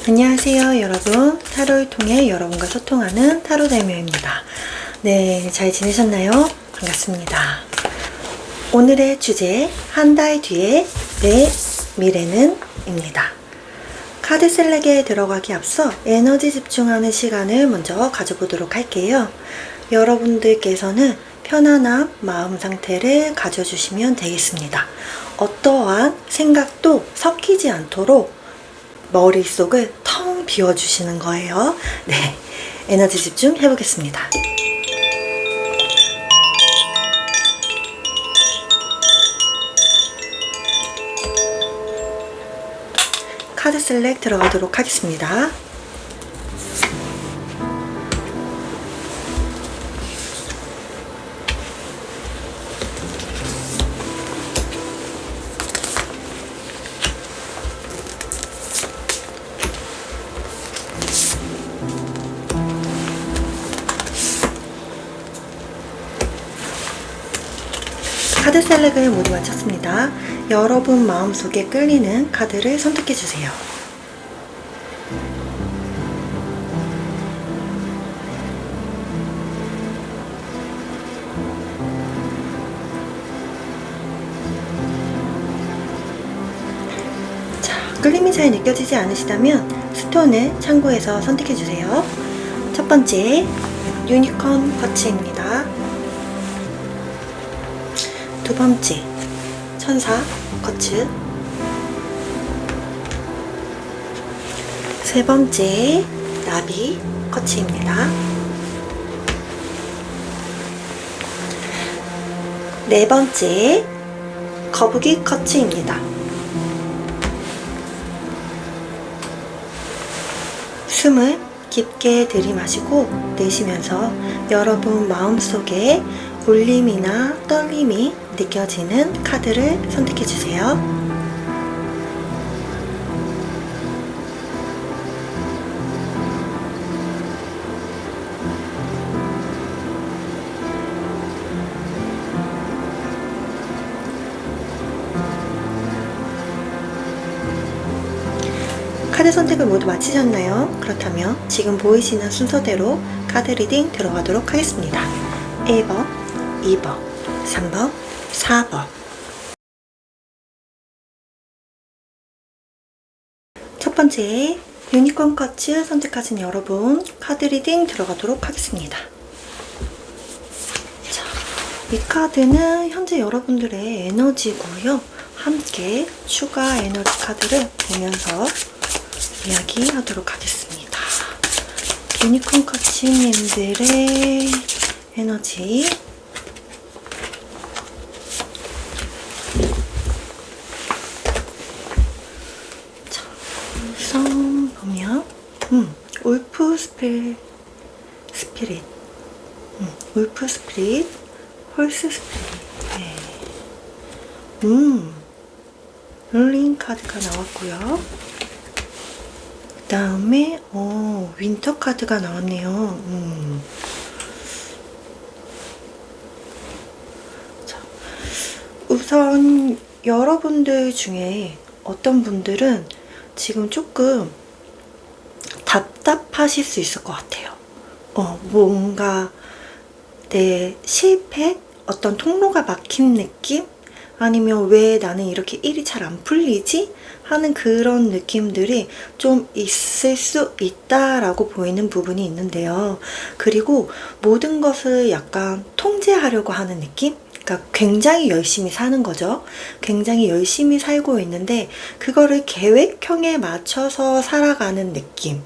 안녕하세요 여러분. 타로를 통해 여러분과 소통하는 타로 다이모입니다. 네, 잘 지내셨나요? 반갑습니다. 오늘의 주제, 한 달 뒤에 내 미래는 입니다. 카드 셀렉에 들어가기 앞서 에너지 집중하는 시간을 먼저 가져보도록 할게요. 여러분들께서는 편안한 마음 상태를 가져주시면 되겠습니다. 어떠한 생각도 섞이지 않도록 머릿속을 텅 비워주시는 거예요. 네, 에너지 집중 해보겠습니다. 카드 셀렉 들어가도록 하겠습니다. 카드 셀렉을 모두 마쳤습니다. 여러분 마음속에 끌리는 카드를 선택해주세요. 자, 끌림이 잘 느껴지지 않으시다면 스톤을 참고해서 선택해주세요. 첫 번째, 유니콘 쿼츠입니다. 두 번째, 천사 쿼츠. 세 번째, 나비 쿼츠입니다. 네 번째, 거북이 쿼츠입니다. 숨을 깊게 들이마시고 내쉬면서 여러분 마음속에 울림이나 떨림이 느껴지는 카드를 선택해주세요. 카드 선택을 모두 마치셨나요? 그렇다면 지금 보이시는 순서대로 카드 리딩 들어가도록 하겠습니다. 1번, 2번, 3번, 4번. 첫 번째, 유니콘 쿼츠 선택하신 여러분, 카드 리딩 들어가도록 하겠습니다. 자, 이 카드는 현재 여러분들의 에너지고요. 함께 추가 에너지 카드를 보면서 이야기하도록 하겠습니다. 유니콘 쿼츠님들의 에너지. 자, 우선 보면 울프 스피릿, 울프 스피릿, 홀스 스피릿. 네. 룰링 카드가 나왔고요. 그 다음에 윈터 카드가 나왔네요. 자, 우선 여러분들 중에 어떤 분들은 지금 조금 답답하실 수 있을 것 같아요. 뭔가 내 실패? 어떤 통로가 막힌 느낌? 아니면 왜 나는 이렇게 일이 잘 안 풀리지? 하는 그런 느낌들이 좀 있을 수 있다라고 보이는 부분이 있는데요. 그리고 모든 것을 약간 통제하려고 하는 느낌? 그러니까 굉장히 열심히 사는 거죠. 굉장히 열심히 살고 있는데 그거를 계획형에 맞춰서 살아가는 느낌.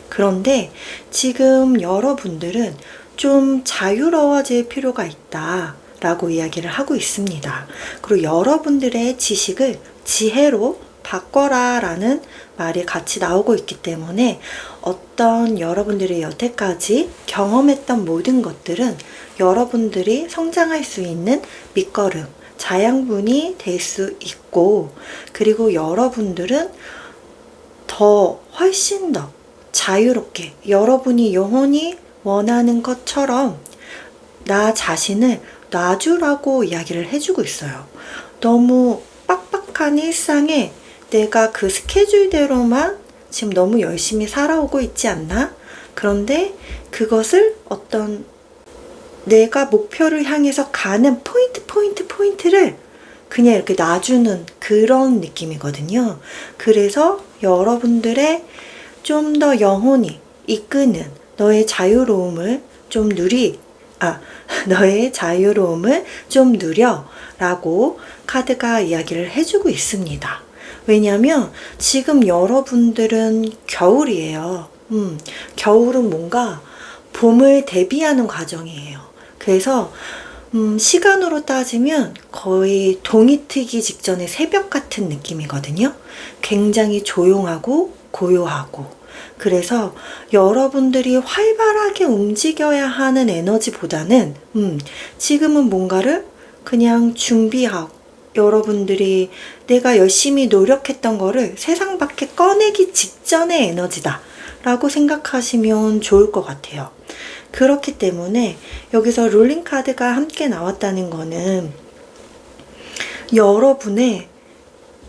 그런데 지금 여러분들은 좀 자유로워질 필요가 있다 라고 이야기를 하고 있습니다. 그리고 여러분들의 지식을 지혜로 바꿔라 라는 말이 같이 나오고 있기 때문에 어떤 여러분들이 여태까지 경험했던 모든 것들은 여러분들이 성장할 수 있는 밑거름, 자양분이 될 수 있고, 그리고 여러분들은 훨씬 더 자유롭게 여러분이 영원히 원하는 것처럼 나 자신을 놔주라고 이야기를 해주고 있어요. 너무 빡빡한 일상에 내가 그 스케줄대로만 지금 너무 열심히 살아오고 있지 않나? 그런데 그것을 어떤 내가 목표를 향해서 가는 포인트를 그냥 이렇게 놔주는 그런 느낌이거든요. 그래서 여러분들의 좀 더 영혼이 이끄는 너의 자유로움을 좀 너의 자유로움을 좀 누려 라고 카드가 이야기를 해주고 있습니다. 왜냐면 지금 여러분들은 겨울이에요. 겨울은 뭔가 봄을 대비하는 과정이에요. 그래서 시간으로 따지면 거의 동이 트기 직전의 새벽 같은 느낌이거든요. 굉장히 조용하고 고요하고. 그래서 여러분들이 활발하게 움직여야 하는 에너지보다는 지금은 뭔가를 그냥 준비하고 여러분들이 내가 열심히 노력했던 거를 세상 밖에 꺼내기 직전의 에너지다 라고 생각하시면 좋을 것 같아요. 그렇기 때문에 여기서 롤링 카드가 함께 나왔다는 거는 여러분의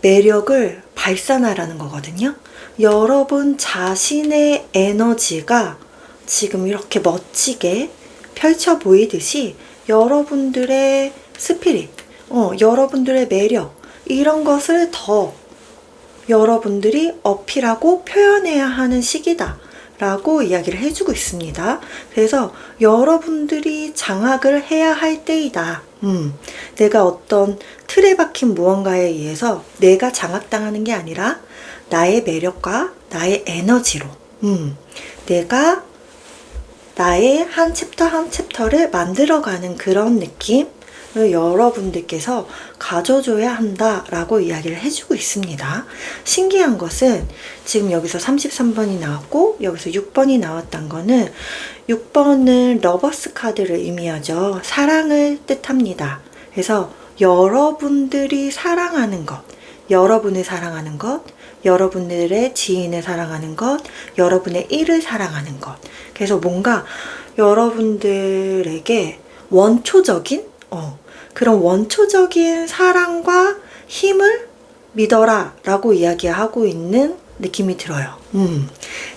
매력을 발산하라는 거거든요. 여러분 자신의 에너지가 지금 이렇게 멋지게 펼쳐 보이듯이 여러분들의 스피릿, 여러분들의 매력 이런 것을 더 여러분들이 어필하고 표현해야 하는 시기다 라고 이야기를 해주고 있습니다. 그래서 여러분들이 장악을 해야 할 때이다. 내가 어떤 틀에 박힌 무언가에 의해서 내가 장악당하는 게 아니라 나의 매력과 나의 에너지로 내가 나의 한 챕터 한 챕터를 만들어가는 그런 느낌을 여러분들께서 가져줘야 한다라고 이야기를 해주고 있습니다. 신기한 것은 지금 여기서 33번이 나왔고 여기서 6번이 나왔던 거는 6번은 러버스 카드를 의미하죠. 사랑을 뜻합니다. 그래서 여러분들이 사랑하는 것, 여러분을 사랑하는 것, 여러분들의 지인을 사랑하는 것, 여러분의 일을 사랑하는 것. 그래서 뭔가 여러분들에게 원초적인 그런 원초적인 사랑과 힘을 믿어라 라고 이야기하고 있는 느낌이 들어요.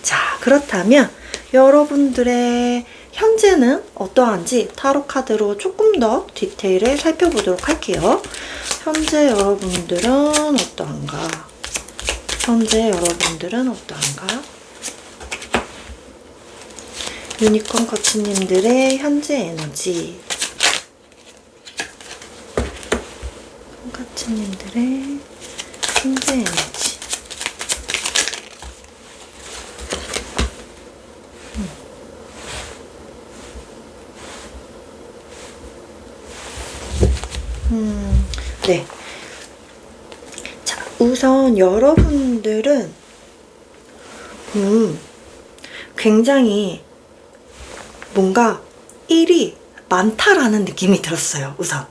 자, 그렇다면 여러분들의 현재는 어떠한지 타로 카드로 조금 더 디테일을 살펴보도록 할게요. 현재 여러분들은 어떠한가? 유니콘 코치님들의 현재 에너지. 코치님들의 현재 에너지. 네. 자, 우선 여러분들은 굉장히 뭔가 일이 많다라는 느낌이 들었어요. 우선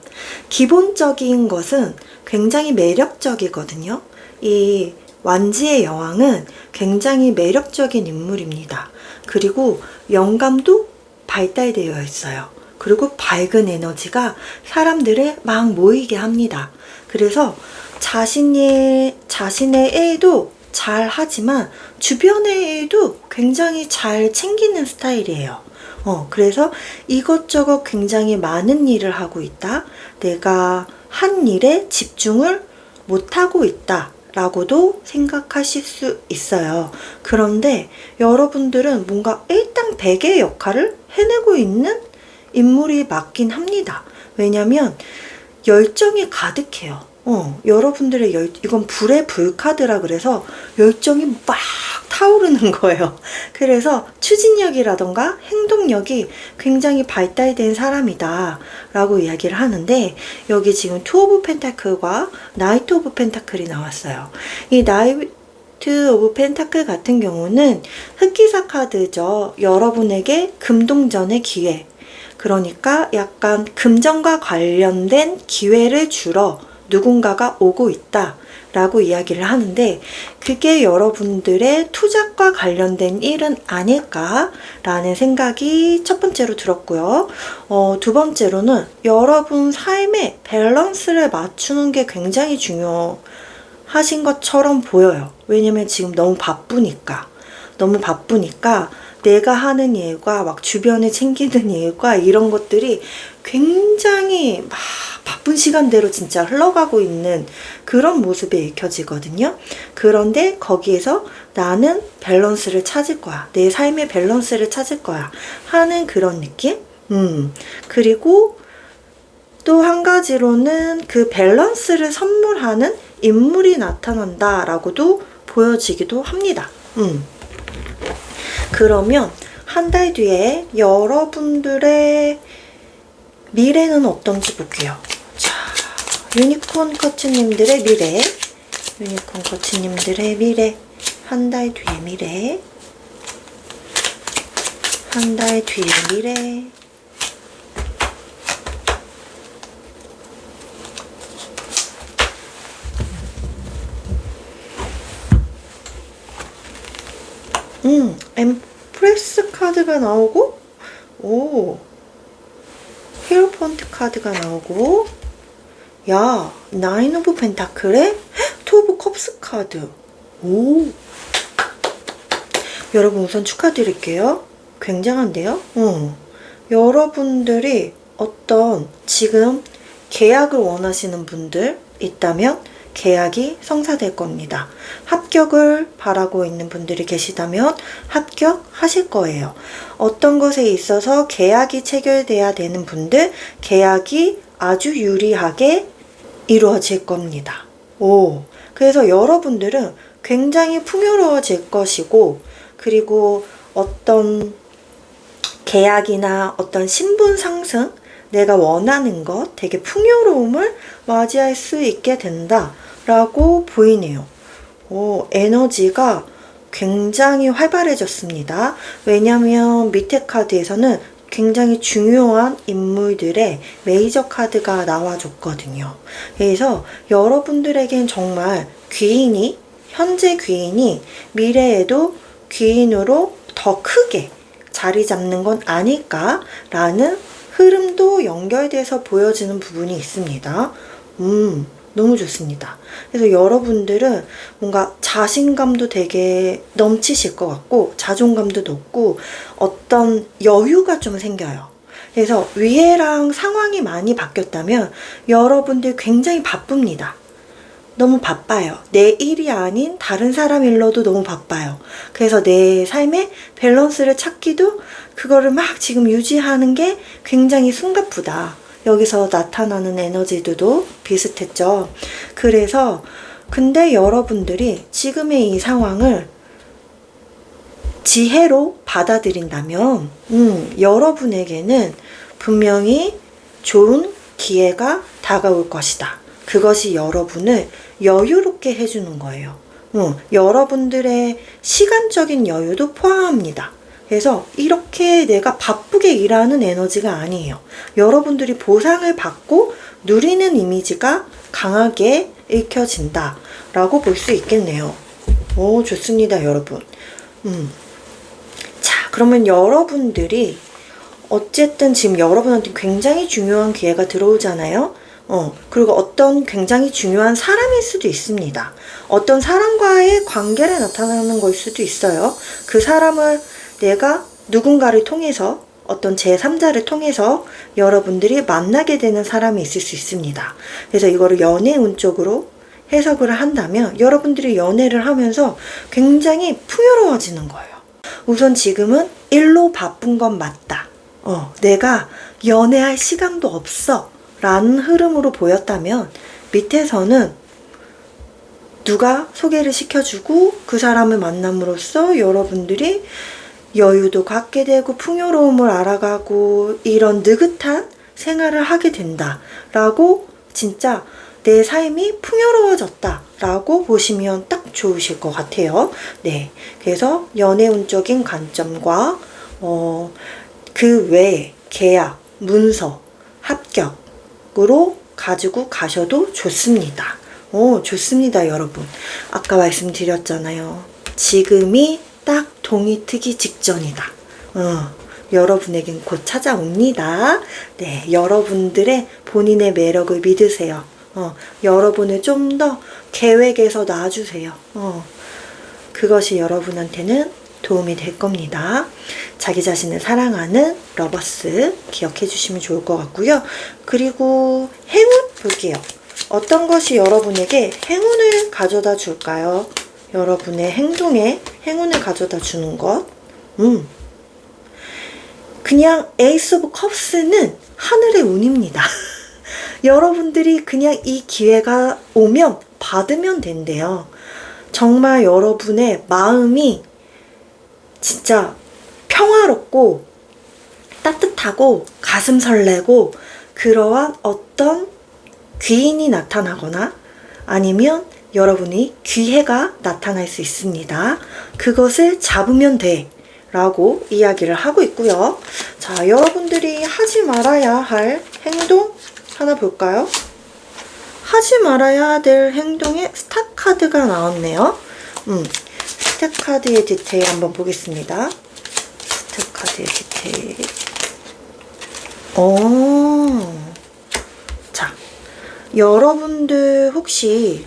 기본적인 것은 굉장히 매력적이거든요. 이 완지의 여왕은 굉장히 매력적인 인물입니다. 그리고 영감도 발달되어 있어요. 그리고 밝은 에너지가 사람들을 막 모이게 합니다. 그래서 자신의 일도 잘 하지만 주변의 일도 굉장히 잘 챙기는 스타일이에요. 그래서 이것저것 굉장히 많은 일을 하고 있다. 내가 한 일에 집중을 못하고 있다. 라고도 생각하실 수 있어요. 그런데 여러분들은 뭔가 일당백의 역할을 해내고 있는 인물이 맞긴 합니다. 왜냐면 열정이 가득해요. 여러분들의 이건 불의 불카드라 그래서 열정이 막 타오르는 거예요. 그래서 추진력이라던가 행동력이 굉장히 발달된 사람이다 라고 이야기를 하는데 여기 지금 투 오브 펜타클과 나이트 오브 펜타클이 나왔어요. 이 나이트 오브 펜타클 같은 경우는 흑기사 카드죠. 여러분에게 금동전의 기회, 그러니까 약간 금전과 관련된 기회를 주러 누군가가 오고 있다 라고 이야기를 하는데 그게 여러분들의 투자과 관련된 일은 아닐까 라는 생각이 첫 번째로 들었고요. 두 번째로는 여러분 삶의 밸런스를 맞추는 게 굉장히 중요하다고 하신 것처럼 보여요. 왜냐면 지금 너무 바쁘니까. 너무 바쁘니까 내가 하는 일과 막 주변에 챙기는 일과 이런 것들이 굉장히 막 바쁜 시간대로 진짜 흘러가고 있는 그런 모습이 읽혀지거든요. 그런데 거기에서 나는 밸런스를 찾을 거야. 내 삶의 밸런스를 찾을 거야. 하는 그런 느낌? 그리고 또 한 가지로는 그 밸런스를 선물하는 인물이 나타난다 라고도 보여지기도 합니다. 그러면 한 달 뒤에 여러분들의 미래는 어떤지 볼게요. 자, 유니콘 코치님들의 미래. 유니콘 코치님들의 미래. 한 달 뒤의 미래. 한 달 뒤의 미래. 엠프레스 카드가 나오고, 오, 히어로펀트 카드가 나오고, 야, 나인 오브 펜타클에 투 오브 컵스 카드. 오, 여러분 우선 축하드릴게요. 굉장한데요? 여러분들이 어떤 지금 계약을 원하시는 분들 있다면 계약이 성사될 겁니다. 합격을 바라고 있는 분들이 계시다면 합격하실 거예요. 어떤 것에 있어서 계약이 체결돼야 되는 분들, 계약이 아주 유리하게 이루어질 겁니다. 오, 그래서 여러분들은 굉장히 풍요로워질 것이고, 그리고 어떤 계약이나 어떤 신분 상승, 내가 원하는 것, 되게 풍요로움을 맞이할 수 있게 된다 라고 보이네요. 오, 에너지가 굉장히 활발해졌습니다. 왜냐면 밑에 카드에서는 굉장히 중요한 인물들의 메이저 카드가 나와줬거든요. 그래서 여러분들에겐 정말 귀인이, 현재 귀인이 미래에도 귀인으로 더 크게 자리 잡는 건 아닐까라는 흐름도 연결돼서 보여지는 부분이 있습니다. 너무 좋습니다. 그래서 여러분들은 뭔가 자신감도 되게 넘치실 것 같고, 자존감도 높고, 어떤 여유가 좀 생겨요. 그래서 위해랑 상황이 많이 바뀌었다면 여러분들 굉장히 바쁩니다. 너무 바빠요. 내 일이 아닌 다른 사람 일로도 너무 바빠요. 그래서 내 삶의 밸런스를 찾기도 그거를 막 지금 유지하는 게 굉장히 숨가쁘다. 여기서 나타나는 에너지들도 비슷했죠. 그래서 근데 여러분들이 지금의 이 상황을 지혜로 받아들인다면 여러분에게는 분명히 좋은 기회가 다가올 것이다. 그것이 여러분을 여유롭게 해주는 거예요. 여러분들의 시간적인 여유도 포함합니다. 그래서 이렇게 내가 바쁘게 일하는 에너지가 아니에요. 여러분들이 보상을 받고 누리는 이미지가 강하게 읽혀진다 라고 볼 수 있겠네요. 오, 좋습니다, 여러분. 자, 그러면 여러분들이 어쨌든 지금 여러분한테 굉장히 중요한 기회가 들어오잖아요. 그리고 어떤 굉장히 중요한 사람일 수도 있습니다. 어떤 사람과의 관계를 나타내는 걸 수도 있어요. 그 사람을 내가 누군가를 통해서, 어떤 제3자를 통해서 여러분들이 만나게 되는 사람이 있을 수 있습니다. 그래서 이거를 연애운 쪽으로 해석을 한다면 여러분들이 연애를 하면서 굉장히 풍요로워지는 거예요. 우선 지금은 일로 바쁜 건 맞다. 내가 연애할 시간도 없어 라는 흐름으로 보였다면 밑에서는 누가 소개를 시켜주고 그 사람을 만남으로써 여러분들이 여유도 갖게 되고 풍요로움을 알아가고 이런 느긋한 생활을 하게 된다 라고, 진짜 내 삶이 풍요로워졌다 라고 보시면 딱 좋으실 것 같아요. 네, 그래서 연애운적인 관점과 그 외에 계약, 문서, 합격으로 가지고 가셔도 좋습니다. 좋습니다, 여러분. 아까 말씀드렸잖아요. 지금이 딱 동이 트기 직전이다. 여러분에겐 곧 찾아옵니다. 네, 여러분들의 본인의 매력을 믿으세요. 여러분을 좀 더 계획에서 놔주세요. 그것이 여러분한테는 도움이 될 겁니다. 자기 자신을 사랑하는 러버스 기억해 주시면 좋을 것 같고요. 그리고 행운 볼게요. 어떤 것이 여러분에게 행운을 가져다 줄까요? 여러분의 행동에 행운을 가져다 주는 것. 그냥 에이스 오브 컵스는 하늘의 운입니다. 여러분들이 그냥 이 기회가 오면 받으면 된대요. 정말 여러분의 마음이 진짜 평화롭고 따뜻하고 가슴 설레고 그러한 어떤 귀인이 나타나거나 아니면 여러분이 기회가 나타날 수 있습니다. 그것을 잡으면 돼 라고 이야기를 하고 있고요. 자, 여러분들이 하지 말아야 할 행동 하나 볼까요? 하지 말아야 될 행동에 스타 카드가 나왔네요. 스타 카드의 디테일 한번 보겠습니다. 스타 카드의 디테일. 자, 여러분들 혹시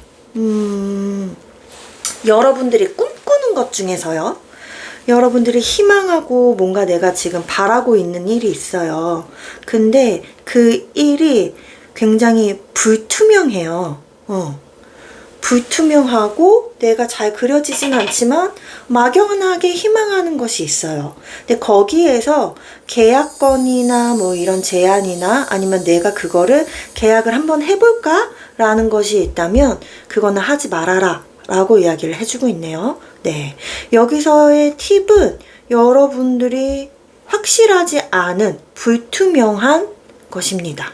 여러분들이 꿈꾸는 것 중에서요. 여러분들이 희망하고 뭔가 내가 지금 바라고 있는 일이 있어요. 근데 그 일이 굉장히 불투명해요. 불투명하고 내가 잘 그려지진 않지만 막연하게 희망하는 것이 있어요. 근데 거기에서 계약건이나 뭐 이런 제안이나 아니면 내가 그거를 계약을 한번 해볼까? 라는 것이 있다면 그거는 하지 말아라 라고 이야기를 해주고 있네요. 네, 여기서의 팁은 여러분들이 확실하지 않은 불투명한 것입니다.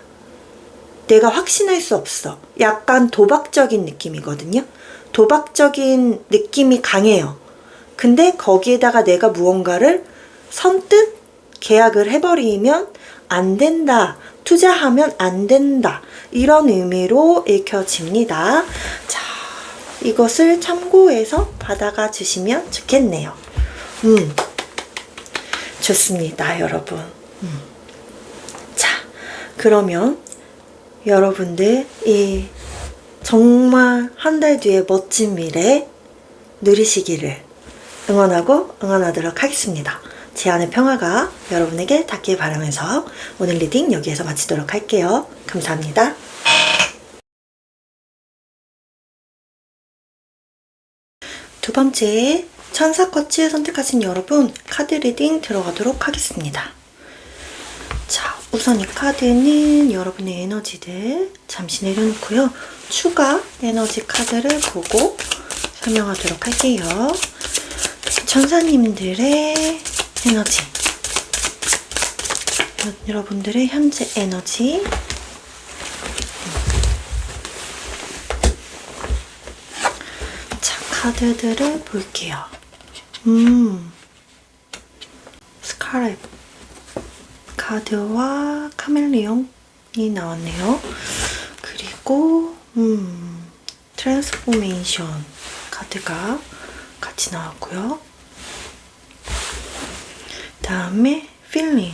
내가 확신할 수 없어. 약간 도박적인 느낌이거든요. 도박적인 느낌이 강해요. 근데 거기에다가 내가 무언가를 선뜻 계약을 해버리면 안 된다. 투자하면 안 된다. 이런 의미로 읽혀집니다. 자, 이것을 참고해서 받아가 주시면 좋겠네요. 좋습니다, 여러분. 자, 그러면 여러분들 이 정말 한 달 뒤에 멋진 미래 누리시기를 응원하도록 하겠습니다. 제 안의 평화가 여러분에게 닿길 바라면서 오늘 리딩 여기에서 마치도록 할게요. 감사합니다. 두 번째 천사꽃을 선택하신 여러분 카드 리딩 들어가도록 하겠습니다. 자, 우선 이 카드는 여러분의 에너지들 잠시 내려놓고요. 추가 에너지 카드를 보고 설명하도록 할게요. 천사님들의 에너지, 여러분들의 현재 에너지, 자, 카드들을 볼게요. 스카렛 카드와 카멜레온이 나왔네요. 그리고 트랜스포메이션 카드가 같이 나왔고요. 다음에 필링.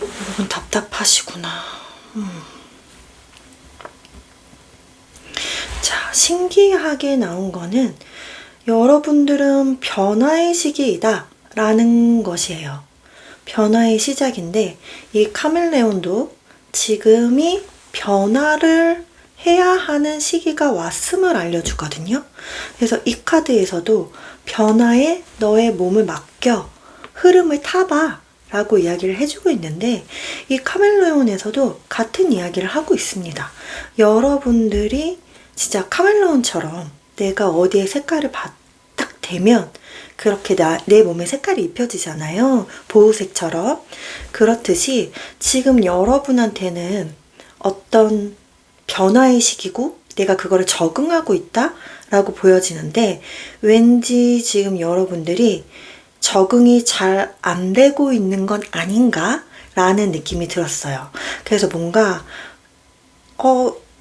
여러분 답답하시구나. 자, 신기하게 나온 거는 여러분들은 변화의 시기이다 라는 것이에요. 변화의 시작인데 이 카멜레온도 지금이 변화를 해야 하는 시기가 왔음을 알려주거든요. 그래서 이 카드에서도 변화에 너의 몸을 맡겨 흐름을 타봐 라고 이야기를 해주고 있는데 이 카멜레온에서도 같은 이야기를 하고 있습니다. 여러분들이 진짜 카멜레온처럼 내가 어디에 색깔을 딱 대면 그렇게 내 몸에 색깔이 입혀지잖아요. 보호색처럼. 그렇듯이 지금 여러분한테는 어떤 변화의 시기고 내가 그거를 적응하고 있다 라고 보여지는데 왠지 지금 여러분들이 적응이 잘 안 되고 있는 건 아닌가 라는 느낌이 들었어요. 그래서 뭔가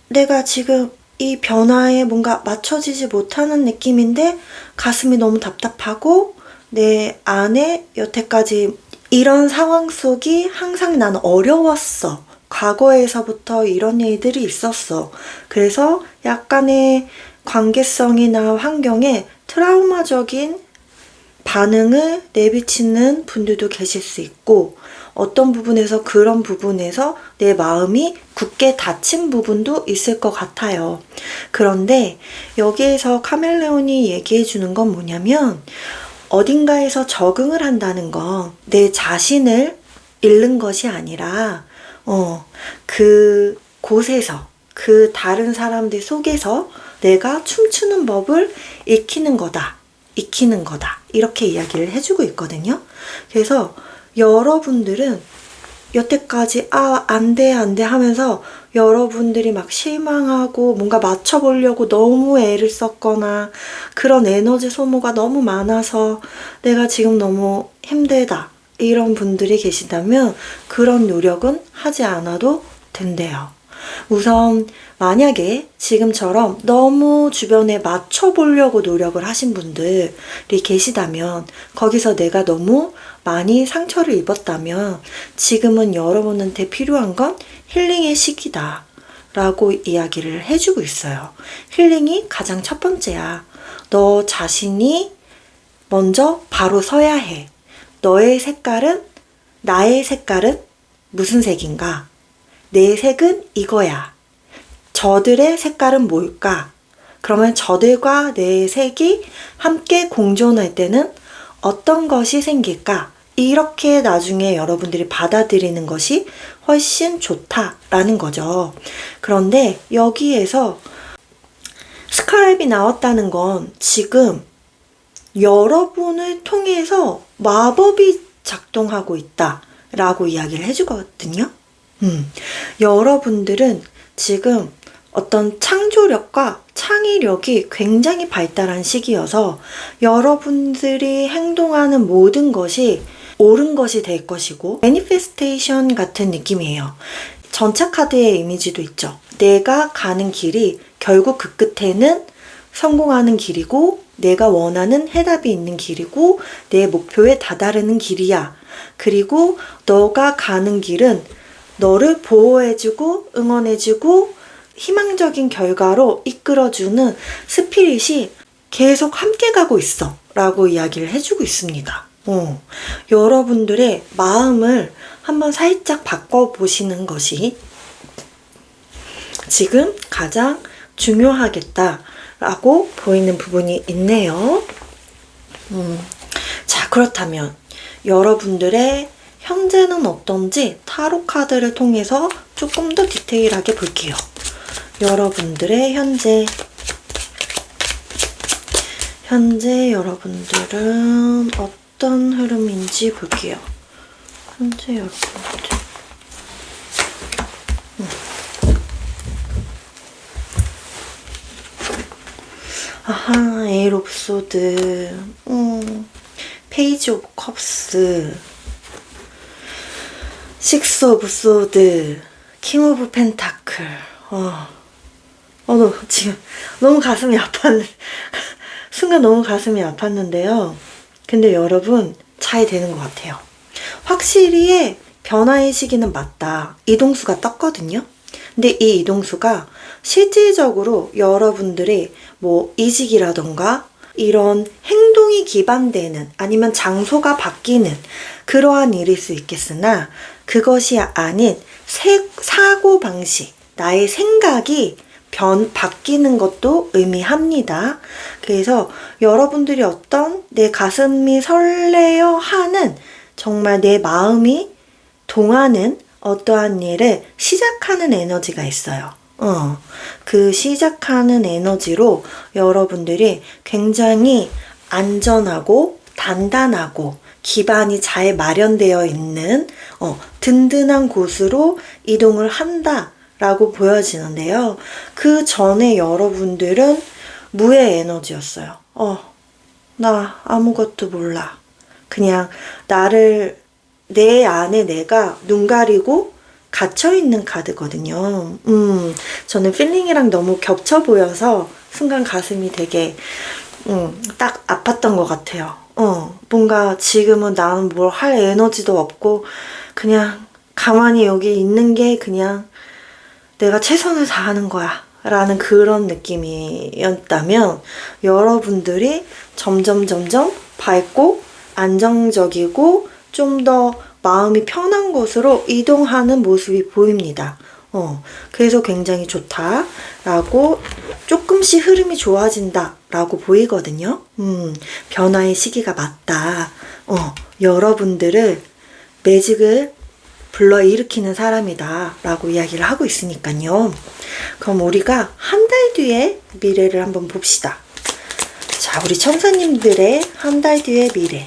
내가 지금 이 변화에 뭔가 맞춰지지 못하는 느낌인데 가슴이 너무 답답하고 내 안에 여태까지 이런 상황 속이 항상 나는 어려웠어. 과거에서부터 이런 일들이 있었어. 그래서 약간의 관계성이나 환경에 트라우마적인 반응을 내비치는 분들도 계실 수 있고, 어떤 부분에서 그런 부분에서 내 마음이 굳게 닫힌 부분도 있을 것 같아요. 그런데 여기에서 카멜레온이 얘기해 주는 건 뭐냐면, 어딘가에서 적응을 한다는 건 내 자신을 잃는 것이 아니라, 그 곳에서, 그 다른 사람들 속에서 내가 춤추는 법을 익히는 거다. 이렇게 이야기를 해주고 있거든요. 그래서 여러분들은 여태까지 안 돼 하면서 여러분들이 막 실망하고 뭔가 맞춰보려고 너무 애를 썼거나 그런 에너지 소모가 너무 많아서 내가 지금 너무 힘들다, 이런 분들이 계시다면 그런 노력은 하지 않아도 된대요. 우선 만약에 지금처럼 너무 주변에 맞춰보려고 노력을 하신 분들이 계시다면, 거기서 내가 너무 많이 상처를 입었다면 지금은 여러분한테 필요한 건 힐링의 시기다 라고 이야기를 해주고 있어요. 힐링이 가장 첫 번째야. 너 자신이 먼저 바로 서야 해. 너의 색깔은, 나의 색깔은 무슨 색인가? 내 색은 이거야. 저들의 색깔은 뭘까? 그러면 저들과 내 색이 함께 공존할 때는 어떤 것이 생길까? 이렇게 나중에 여러분들이 받아들이는 것이 훨씬 좋다라는 거죠. 그런데 여기에서 스카랩이 나왔다는 건 지금 여러분을 통해서 마법이 작동하고 있다라고 이야기를 해주거든요. 여러분들은 지금 어떤 창조력과 창의력이 굉장히 발달한 시기여서 여러분들이 행동하는 모든 것이 옳은 것이 될 것이고, 매니페스테이션 같은 느낌이에요. 전차 카드의 이미지도 있죠. 내가 가는 길이 결국 그 끝에는 성공하는 길이고, 내가 원하는 해답이 있는 길이고, 내 목표에 다다르는 길이야. 그리고 너가 가는 길은 너를 보호해주고 응원해주고 희망적인 결과로 이끌어주는 스피릿이 계속 함께 가고 있어 라고 이야기를 해주고 있습니다. 여러분들의 마음을 한번 살짝 바꿔보시는 것이 지금 가장 중요하겠다라고 보이는 부분이 있네요. 자, 그렇다면 여러분들의 현재는 어떤지 타로 카드를 통해서 조금 더 디테일하게 볼게요. 여러분들의 현재 여러분들은 어떤 흐름인지 볼게요. 현재 여러분들. 아하, 에일 오브 소드, 페이지 오브 컵스, 식스 오브 소드, 킹 오브 펜타클. 지금 너무 가슴이 순간 너무 가슴이 아팠는데요. 근데 여러분, 잘 되는 것 같아요. 확실히 변화의 시기는 맞다. 이동수가 떴거든요. 근데 이 이동수가 실질적으로 여러분들이 뭐 이직이라던가 이런 행동이 기반되는, 아니면 장소가 바뀌는 그러한 일일 수 있겠으나, 그것이 아닌 사고방식, 나의 생각이 바뀌는 것도 의미합니다. 그래서 여러분들이 어떤 내 가슴이 설레어 하는, 정말 내 마음이 동하는 어떠한 일을 시작하는 에너지가 있어요. 그 시작하는 에너지로 여러분들이 굉장히 안전하고 단단하고 기반이 잘 마련되어 있는 든든한 곳으로 이동을 한다라고 보여지는데요. 그 전에 여러분들은 무의 에너지였어요. 나 아무것도 몰라. 그냥 내 안에 내가 눈 가리고 갇혀있는 카드거든요. 저는 필링이랑 너무 겹쳐 보여서 순간 가슴이 되게 딱 아팠던 것 같아요. 뭔가 지금은 나는 뭘 할 에너지도 없고 그냥 가만히 여기 있는 게 그냥 내가 최선을 다하는 거야 라는 그런 느낌이었다면, 여러분들이 점점 밝고 안정적이고 좀 더 마음이 편한 곳으로 이동하는 모습이 보입니다. 그래서 굉장히 좋다라고, 조금씩 흐름이 좋아진다라고 보이거든요. 변화의 시기가 맞다. 여러분들을 매직을 불러일으키는 사람이다 라고 이야기를 하고 있으니까요. 그럼 우리가 한 달 뒤의 미래를 한번 봅시다. 자, 우리 천사님들의 한 달 뒤의 미래.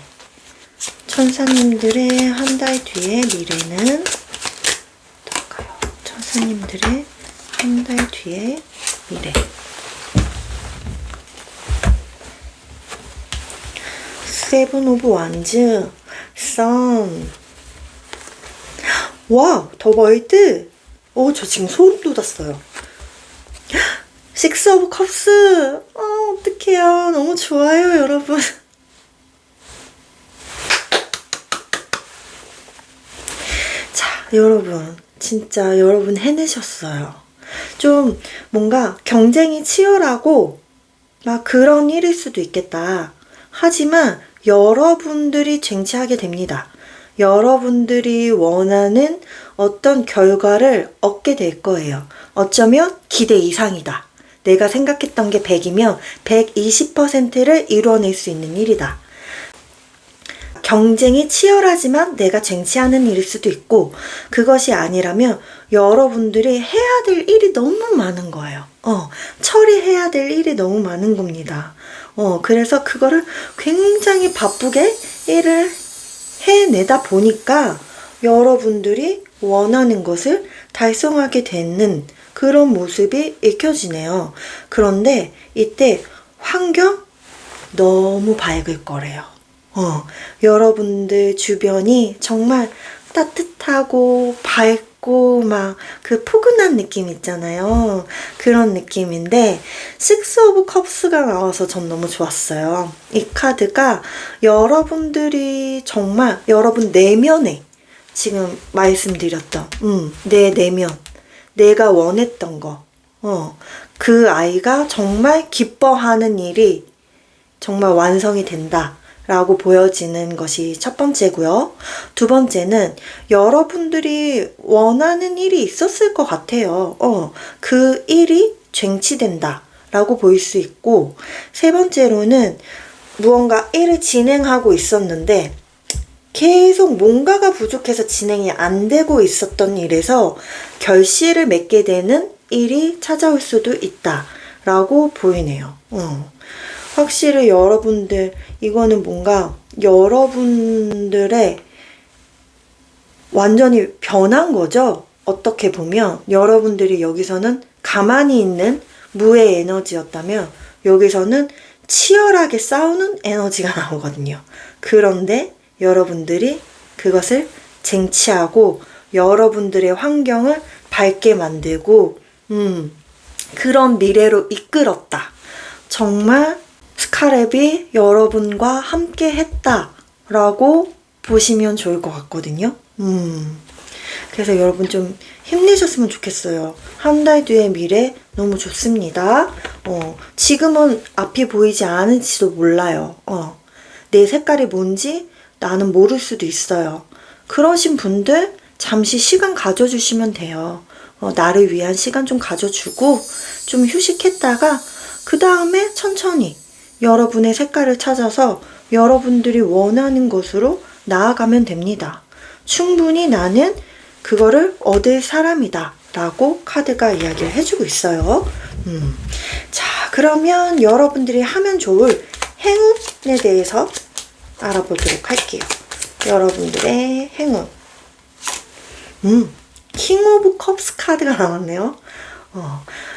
천사님들의 한 달 뒤의 미래는 어떨까요? 천사님들의 한 달 뒤의 미래. 세븐 오브 완즈, 선. 와, 더 월드. 저 지금 소름 돋았어요. 식스 오브 컵스. 어떡해요. 너무 좋아요, 여러분. 자, 여러분. 진짜 여러분 해내셨어요. 좀 뭔가 경쟁이 치열하고 막 그런 일일 수도 있겠다. 하지만 여러분들이 쟁취하게 됩니다. 여러분들이 원하는 어떤 결과를 얻게 될 거예요. 어쩌면 기대 이상이다. 내가 생각했던 게 100이면 120%를 이뤄낼 수 있는 일이다. 경쟁이 치열하지만 내가 쟁취하는 일일 수도 있고, 그것이 아니라면 여러분들이 해야 될 일이 너무 많은 거예요. 처리해야 될 일이 너무 많은 겁니다. 그래서 그거를 굉장히 바쁘게 일을 해내다 보니까 여러분들이 원하는 것을 달성하게 되는 그런 모습이 익혀지네요. 그런데 이때 환경 너무 밝을 거래요. 여러분들 주변이 정말 따뜻하고 밝고 막 그 포근한 느낌 있잖아요. 그런 느낌인데, 식스 오브 컵스가 나와서 전 너무 좋았어요. 이 카드가 여러분들이 정말 여러분 내면에, 지금 말씀드렸던 내 내면, 내가 원했던 거, 그 아이가 정말 기뻐하는 일이 정말 완성이 된다 라고 보여지는 것이 첫 번째고요. 두 번째는 여러분들이 원하는 일이 있었을 것 같아요. 그 일이 쟁취된다 라고 보일 수 있고, 세 번째로는 무언가 일을 진행하고 있었는데 계속 뭔가가 부족해서 진행이 안 되고 있었던 일에서 결실을 맺게 되는 일이 찾아올 수도 있다 라고 보이네요. 확실히 여러분들, 이거는 뭔가 여러분들의 완전히 변한 거죠. 어떻게 보면 여러분들이 여기서는 가만히 있는 무의 에너지였다면 여기서는 치열하게 싸우는 에너지가 나오거든요. 그런데 여러분들이 그것을 쟁취하고 여러분들의 환경을 밝게 만들고 그런 미래로 이끌었다. 정말 스카랩이 여러분과 함께 했다라고 보시면 좋을 것 같거든요. 그래서 여러분 좀 힘내셨으면 좋겠어요. 한 달 뒤의 미래 너무 좋습니다. 지금은 앞이 보이지 않을지도 몰라요. 내 색깔이 뭔지 나는 모를 수도 있어요. 그러신 분들 잠시 시간 가져주시면 돼요. 나를 위한 시간 좀 가져주고 좀 휴식했다가 그 다음에 천천히 여러분의 색깔을 찾아서 여러분들이 원하는 것으로 나아가면 됩니다. 충분히 나는 그거를 얻을 사람이다 라고 카드가 이야기를 해주고 있어요. 자, 그러면 여러분들이 하면 좋을 행운에 대해서 알아보도록 할게요. 여러분들의 행운. 킹 오브 컵스 카드가 나왔네요.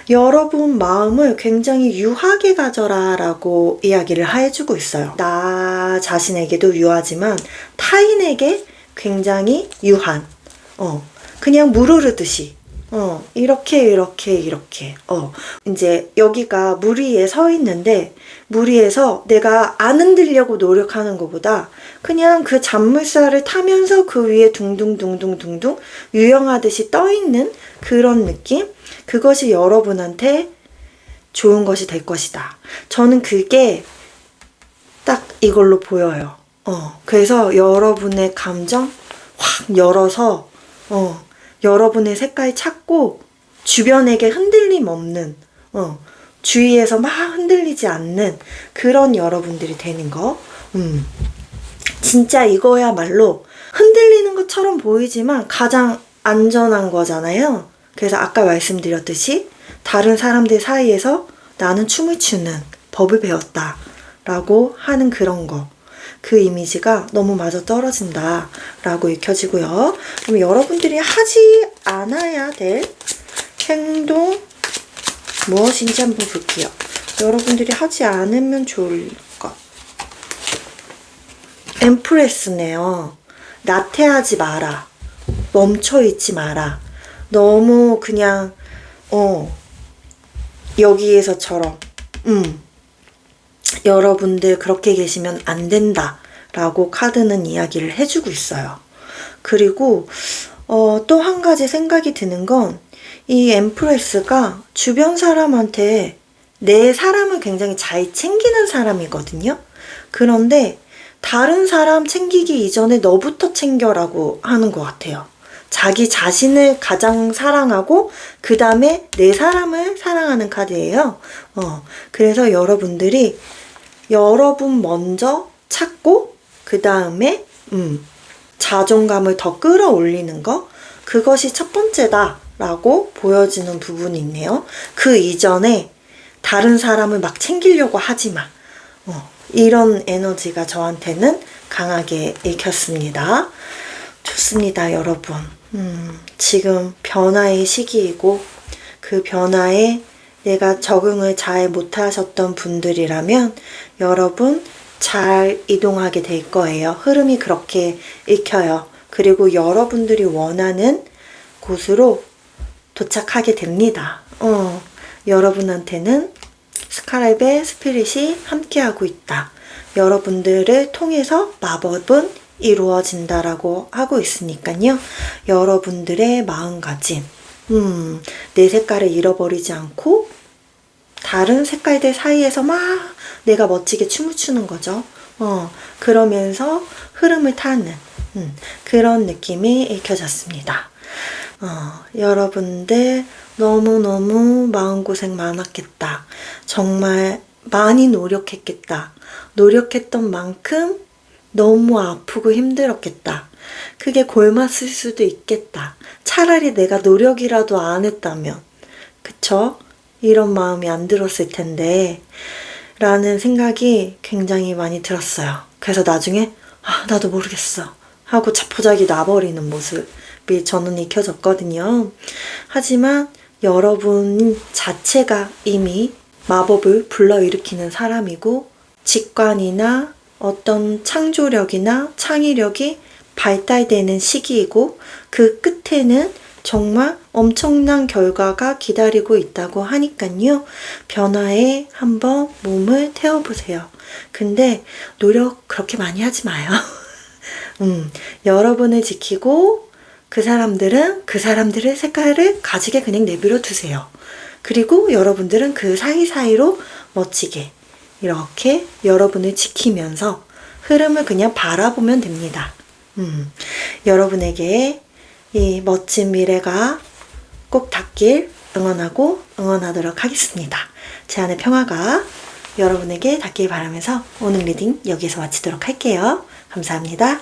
여러분 마음을 굉장히 유하게 가져라 라고 이야기를 해주고 있어요. 나 자신에게도 유하지만 타인에게 굉장히 유한, 그냥 물 흐르듯이 이렇게. 이제 여기가 물 위에 서 있는데, 물 위에서 내가 안 흔들려고 노력하는 것보다 그냥 그 잔물살을 타면서 그 위에 둥둥둥둥둥둥 유영하듯이 떠 있는 그런 느낌? 그것이 여러분한테 좋은 것이 될 것이다. 저는 그게 딱 이걸로 보여요. 그래서 여러분의 감정 확 열어서, 여러분의 색깔 찾고, 주변에게 흔들림 없는, 주위에서 막 흔들리지 않는 그런 여러분들이 되는 거. 진짜 이거야말로 흔들리는 것처럼 보이지만 가장 안전한 거잖아요. 그래서 아까 말씀드렸듯이 다른 사람들 사이에서 나는 춤을 추는 법을 배웠다 라고 하는 그런 거. 그 이미지가 너무 맞아 떨어진다 라고 읽혀지고요. 그럼 여러분들이 하지 않아야 될 행동 무엇인지 한번 볼게요. 여러분들이 하지 않으면 좋을 것. 엠프레스네요. 나태하지 마라. 멈춰있지 마라. 너무 그냥 여기에서처럼 여러분들 그렇게 계시면 안 된다 라고 카드는 이야기를 해주고 있어요. 그리고 또 한 가지 생각이 드는 건 이 엠프레스가 주변 사람한테 내 사람을 굉장히 잘 챙기는 사람이거든요. 그런데 다른 사람 챙기기 이전에 너부터 챙겨라고 하는 것 같아요. 자기 자신을 가장 사랑하고 그 다음에 내 사람을 사랑하는 카드예요. 그래서 여러분들이 여러분 먼저 찾고 그 다음에 자존감을 더 끌어올리는 거, 그것이 첫 번째다 라고 보여지는 부분이 있네요. 그 이전에 다른 사람을 막 챙기려고 하지 마. 이런 에너지가 저한테는 강하게 읽혔습니다. 좋습니다, 여러분. 지금 변화의 시기이고 그 변화에 내가 적응을 잘 못하셨던 분들이라면 여러분 잘 이동하게 될 거예요. 흐름이 그렇게 읽혀요. 그리고 여러분들이 원하는 곳으로 도착하게 됩니다. 여러분한테는 스카랩의 스피릿이 함께하고 있다. 여러분들을 통해서 마법은 이루어진다라고 하고 있으니까요. 여러분들의 마음가짐, 내 색깔을 잃어버리지 않고 다른 색깔들 사이에서 막 내가 멋지게 춤을 추는 거죠. 그러면서 흐름을 타는 그런 느낌이 읽혀졌습니다. 여러분들 너무너무 마음고생 많았겠다. 정말 많이 노력했겠다. 노력했던 만큼 너무 아프고 힘들었겠다. 그게 골맞을 수도 있겠다. 차라리 내가 노력이라도 안 했다면, 그쵸? 이런 마음이 안 들었을 텐데 라는 생각이 굉장히 많이 들었어요. 그래서 나중에 나도 모르겠어 하고 자포자기 놔버리는 모습이 저는 익혀졌거든요. 하지만 여러분 자체가 이미 마법을 불러일으키는 사람이고 직관이나 어떤 창조력이나 창의력이 발달되는 시기이고 그 끝에는 정말 엄청난 결과가 기다리고 있다고 하니까요. 변화에 한번 몸을 태워보세요. 근데 노력 그렇게 많이 하지 마요. 여러분을 지키고 그 사람들은 그 사람들의 색깔을 가지게 그냥 내버려 두세요. 그리고 여러분들은 그 사이사이로 멋지게 이렇게 여러분을 지키면서 흐름을 그냥 바라보면 됩니다. 여러분에게 이 멋진 미래가 꼭 닿길 응원하도록 하겠습니다. 제 안의 평화가 여러분에게 닿길 바라면서 오늘 리딩 여기서 마치도록 할게요. 감사합니다.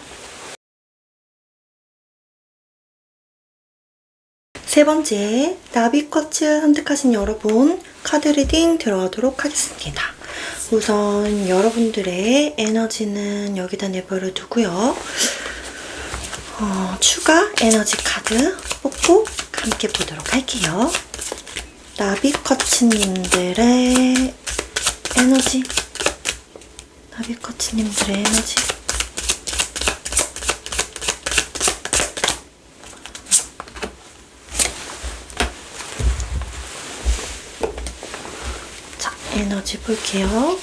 세 번째, 나비쿼츠 선택하신 여러분 카드 리딩 들어가도록 하겠습니다. 우선 여러분들의 에너지는 여기다 내버려 두고요. 추가 에너지 카드 뽑고 함께 보도록 할게요. 나비쿼츠님들의 에너지. 나비쿼츠님들의 에너지. 에너지 볼게요.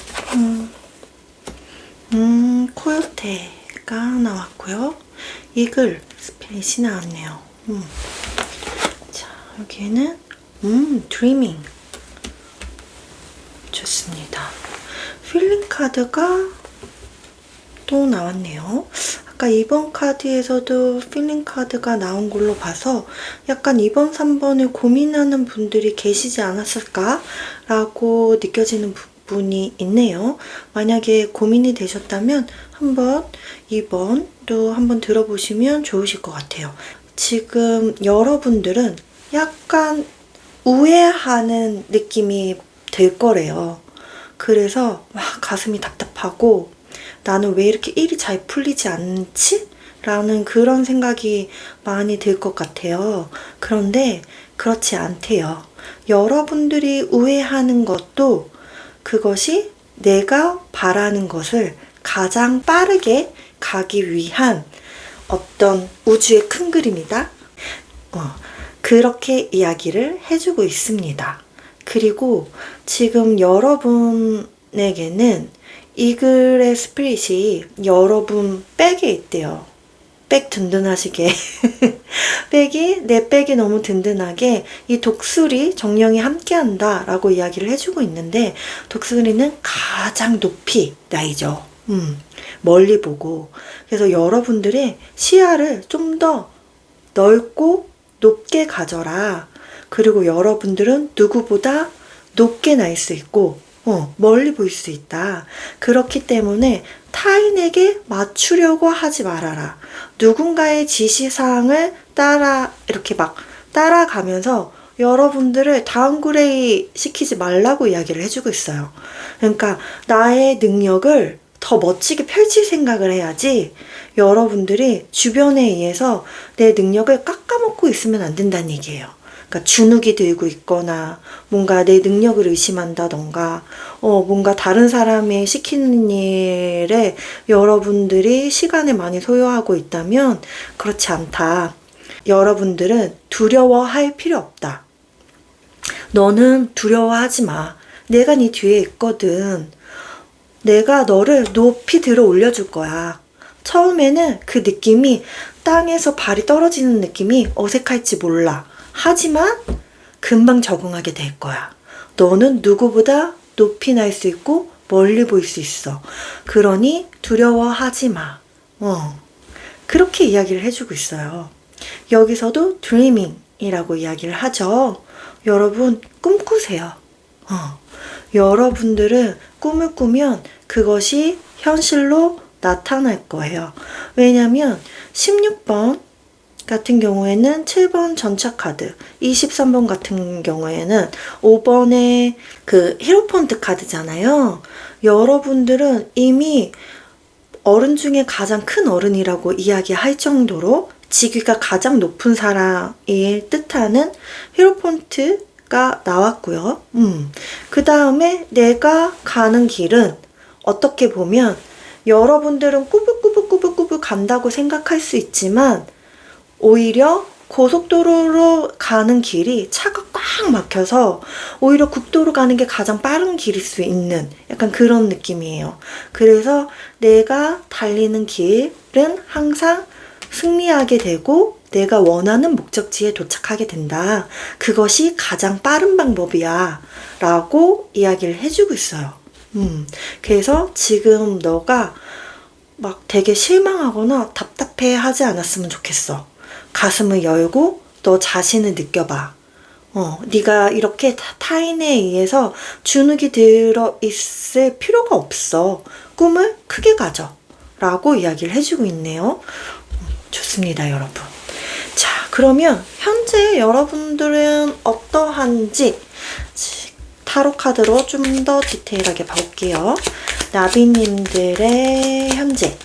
코요테가 나왔고요. 이글 스피릿이 나왔네요. 자, 여기에는 드리밍. 좋습니다. 필링 카드가 또 나왔네요. 아까 2번 카드에서도 필링 카드가 나온 걸로 봐서 약간 2번, 3번을 고민하는 분들이 계시지 않았을까? 라고 느껴지는 부분이 있네요. 만약에 고민이 되셨다면 한번 2번도 한번 들어보시면 좋으실 것 같아요. 지금 여러분들은 약간 우회하는 느낌이 될 거래요. 그래서 막 가슴이 답답하고 나는 왜 이렇게 일이 잘 풀리지 않지? 라는 그런 생각이 많이 들 것 같아요. 그런데 그렇지 않대요. 여러분들이 우회하는 것도 그것이 내가 바라는 것을 가장 빠르게 가기 위한 어떤 우주의 큰 그림이다. 그렇게 이야기를 해주고 있습니다. 그리고 지금 여러분에게는 이글의 스피릿이 여러분 백에 있대요. 백 든든하시게. 내 백이 너무 든든하게 이 독수리 정령이 함께한다 라고 이야기를 해주고 있는데 독수리는 가장 높이 나이죠. 멀리 보고. 그래서 여러분들의 시야를 좀 더 넓고 높게 가져라. 그리고 여러분들은 누구보다 높게 날 수 있고 멀리 보일 수 있다. 그렇기 때문에 타인에게 맞추려고 하지 말아라. 누군가의 지시사항을 이렇게 막 따라가면서 여러분들을 다운그레이드 시키지 말라고 이야기를 해주고 있어요. 그러니까 나의 능력을 더 멋지게 펼칠 생각을 해야지 여러분들이 주변에 의해서 내 능력을 깎아먹고 있으면 안 된다는 얘기예요. 그러니까 주눅이 들고 있거나 뭔가 내 능력을 의심한다던가 뭔가 다른 사람이 시키는 일에 여러분들이 시간을 많이 소요하고 있다면 그렇지 않다. 여러분들은 두려워할 필요 없다. 너는 두려워하지 마. 내가 네 뒤에 있거든. 내가 너를 높이 들어 올려줄 거야. 처음에는 그 느낌이 땅에서 발이 떨어지는 느낌이 어색할지 몰라. 하지만 금방 적응하게 될 거야. 너는 누구보다 높이 날 수 있고 멀리 보일 수 있어. 그러니 두려워하지 마. 그렇게 이야기를 해주고 있어요. 여기서도 dreaming이라고 이야기를 하죠. 여러분 꿈꾸세요. 여러분들은 꿈을 꾸면 그것이 현실로 나타날 거예요. 왜냐면 16번 같은 경우에는 7번 전차 카드, 23번 같은 경우에는 5번의 그 히로폰트 카드잖아요. 여러분들은 이미 어른 중에 가장 큰 어른이라고 이야기할 정도로 직위가 가장 높은 사람이 뜻하는 히로폰트가 나왔고요. 그 다음에 내가 가는 길은 어떻게 보면 여러분들은 꾸불꾸불꾸불꾸불 간다고 생각할 수 있지만 오히려 고속도로로 가는 길이 차가 꽉 막혀서 오히려 국도로 가는 게 가장 빠른 길일 수 있는 약간 그런 느낌이에요. 그래서 내가 달리는 길은 항상 승리하게 되고 내가 원하는 목적지에 도착하게 된다. 그것이 가장 빠른 방법이야. 라고 이야기를 해주고 있어요. 그래서 지금 너가 막 되게 실망하거나 답답해 하지 않았으면 좋겠어. 가슴을 열고 너 자신을 느껴봐. 네가 이렇게 타인에 의해서 주눅이 들어 있을 필요가 없어. 꿈을 크게 가져. 라고 이야기를 해주고 있네요. 좋습니다, 여러분. 자, 그러면 현재 여러분들은 어떠한지 타로 카드로 좀 더 디테일하게 봐볼게요. 나비님들의 현재.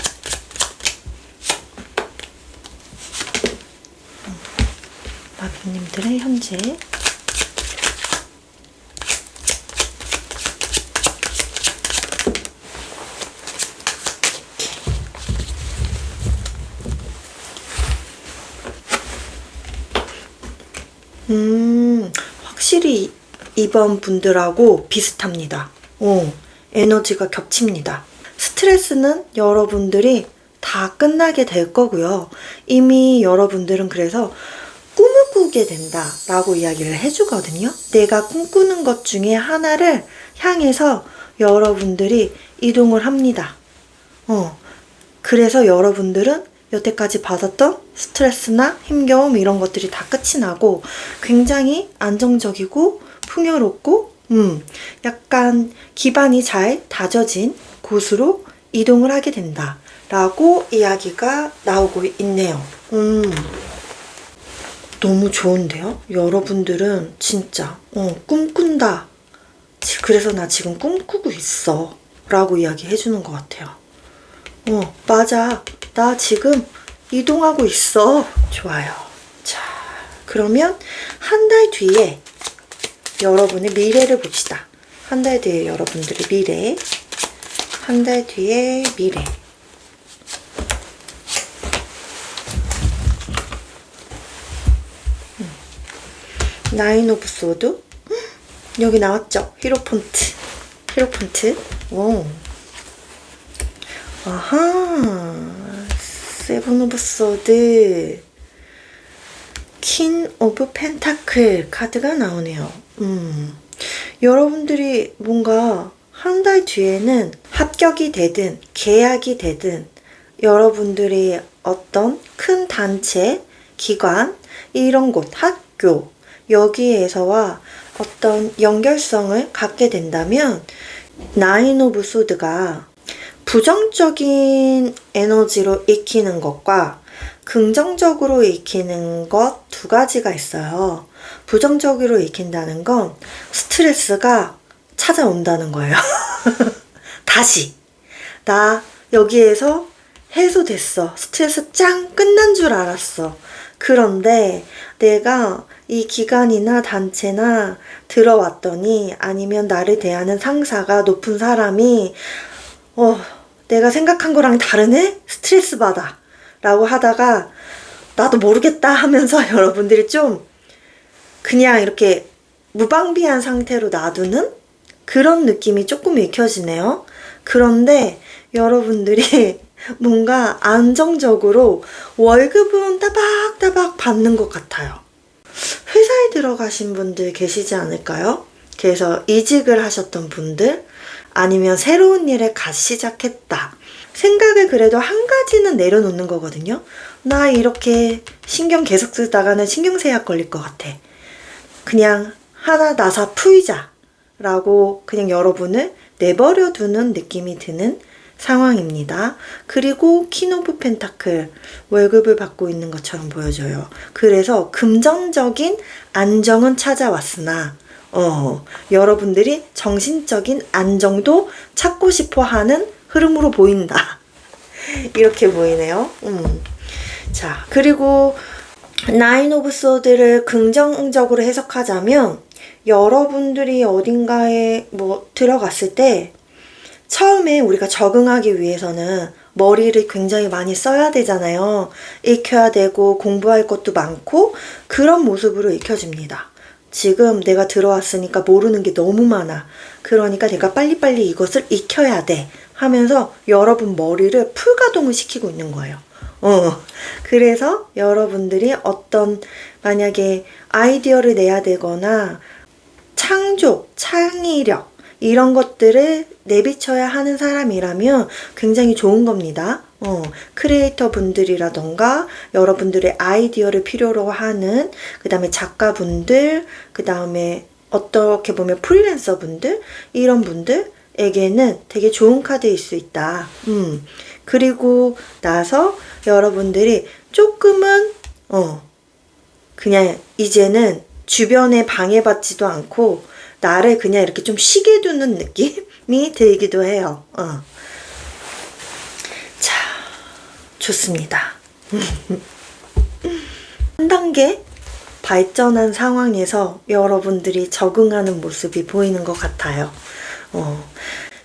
나비님들의 현재. 확실히 2번 분들하고 비슷합니다. 에너지가 겹칩니다. 스트레스는 여러분들이 다 끝나게 될 거고요. 이미 여러분들은 그래서 꿈을 꾸게 된다 라고 이야기를 해주거든요. 내가 꿈꾸는 것 중에 하나를 향해서 여러분들이 이동을 합니다. 그래서 여러분들은 여태까지 받았던 스트레스나 힘겨움 이런 것들이 다 끝이 나고 굉장히 안정적이고 풍요롭고 약간 기반이 잘 다져진 곳으로 이동을 하게 된다 라고 이야기가 나오고 있네요. 너무 좋은데요? 여러분들은 진짜 꿈꾼다. 그래서 나 지금 꿈꾸고 있어 라고 이야기 해주는 것 같아요. 맞아. 나 지금 이동하고 있어. 좋아요. 자, 그러면 한 달 뒤에 여러분의 미래를 봅시다. 한 달 뒤에 여러분들의 미래. 한 달 뒤에 미래. 나인 오브 소드. 여기 나왔죠? 히로폰트. 히로폰트. 오. 아하. 세븐 오브 소드. 퀸 오브 펜타클 카드가 나오네요. 여러분들이 뭔가 한 달 뒤에는 합격이 되든 계약이 되든 여러분들이 어떤 큰 단체, 기관, 이런 곳, 학교 여기에서와 어떤 연결성을 갖게 된다면 나인 오브 소드가 부정적인 에너지로 익히는 것과 긍정적으로 익히는 것 두 가지가 있어요. 부정적으로 익힌다는 건 스트레스가 찾아온다는 거예요. 다시. 나 여기에서 해소됐어. 스트레스 짱 끝난 줄 알았어. 그런데 내가 이 기관이나 단체나 들어왔더니 아니면 나를 대하는 상사가 높은 사람이 내가 생각한 거랑 다르네? 스트레스 받아. 라고 하다가 나도 모르겠다 하면서 여러분들이 좀 그냥 이렇게 무방비한 상태로 놔두는 그런 느낌이 조금 읽혀지네요. 그런데 여러분들이 뭔가 안정적으로 월급은 따박따박 받는 것 같아요. 회사에 들어가신 분들 계시지 않을까요? 그래서 이직을 하셨던 분들 아니면 새로운 일에 갓 시작했다. 생각을 그래도 한 가지는 내려놓는 거거든요. 나 이렇게 신경 계속 쓰다가는 신경쇠약 걸릴 것 같아. 그냥 하나 나사 풀자 라고 그냥 여러분을 내버려 두는 느낌이 드는 상황입니다. 그리고 퀸 오브 펜타클 월급을 받고 있는 것처럼 보여져요. 그래서 금전적인 안정은 찾아왔으나 여러분들이 정신적인 안정도 찾고 싶어 하는 흐름으로 보인다. 이렇게 보이네요. 자, 그리고 나인 오브 소드를 긍정적으로 해석하자면 여러분들이 어딘가에 들어갔을 때 처음에 우리가 적응하기 위해서는 머리를 굉장히 많이 써야 되잖아요. 익혀야 되고 공부할 것도 많고 그런 모습으로 익혀집니다. 지금 내가 들어왔으니까 모르는 게 너무 많아. 그러니까 내가 빨리빨리 이것을 익혀야 돼 하면서 여러분 머리를 풀가동을 시키고 있는 거예요. 그래서 여러분들이 어떤 만약에 아이디어를 내야 되거나 창조, 창의력 이런 것들을 내비쳐야 하는 사람이라면 굉장히 좋은 겁니다. 크리에이터 분들이라던가 여러분들의 아이디어를 필요로 하는 그 다음에 작가분들 그 다음에 어떻게 보면 프리랜서 분들 이런 분들에게는 되게 좋은 카드일 수 있다. 그리고 나서 여러분들이 조금은 그냥 이제는 주변에 방해받지도 않고 나를 그냥 이렇게 좀 쉬게 두는 느낌이 들기도 해요. 자, 좋습니다. 한 단계 발전한 상황에서 여러분들이 적응하는 모습이 보이는 것 같아요.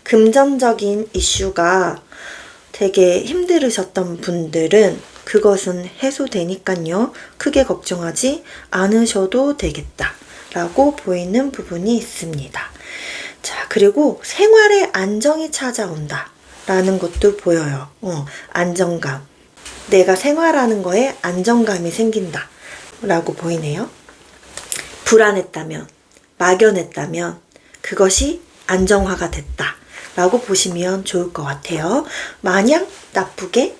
금전적인 이슈가 되게 힘들으셨던 분들은 그것은 해소되니까요. 크게 걱정하지 않으셔도 되겠다 라고 보이는 부분이 있습니다. 자, 그리고 생활에 안정이 찾아온다 라는 것도 보여요. 안정감. 내가 생활하는 거에 안정감이 생긴다 라고 보이네요. 불안했다면, 막연했다면 그것이 안정화가 됐다 라고 보시면 좋을 것 같아요. 마냥 나쁘게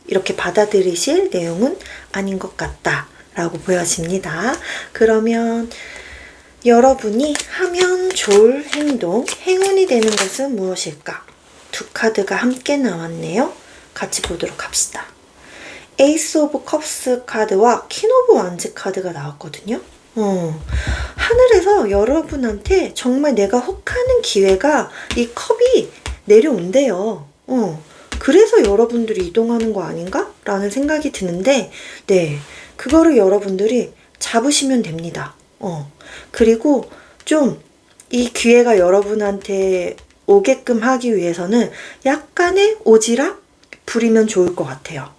이렇게 받아들이실 내용은 아닌 것 같다 라고 보여집니다. 그러면 여러분이 하면 좋을 행동, 행운이 되는 것은 무엇일까? 두 카드가 함께 나왔네요. 같이 보도록 합시다. 에이스 오브 컵스 카드와 퀸 오브 완즈 카드가 나왔거든요. 하늘에서 여러분한테 정말 내가 혹하는 기회가 이 컵이 내려온대요. 그래서 여러분들이 이동하는 거 아닌가? 라는 생각이 드는데, 네, 그거를 여러분들이 잡으시면 됩니다. 그리고 좀 이 기회가 여러분한테 오게끔 하기 위해서는 약간의 오지랖 부리면 좋을 것 같아요.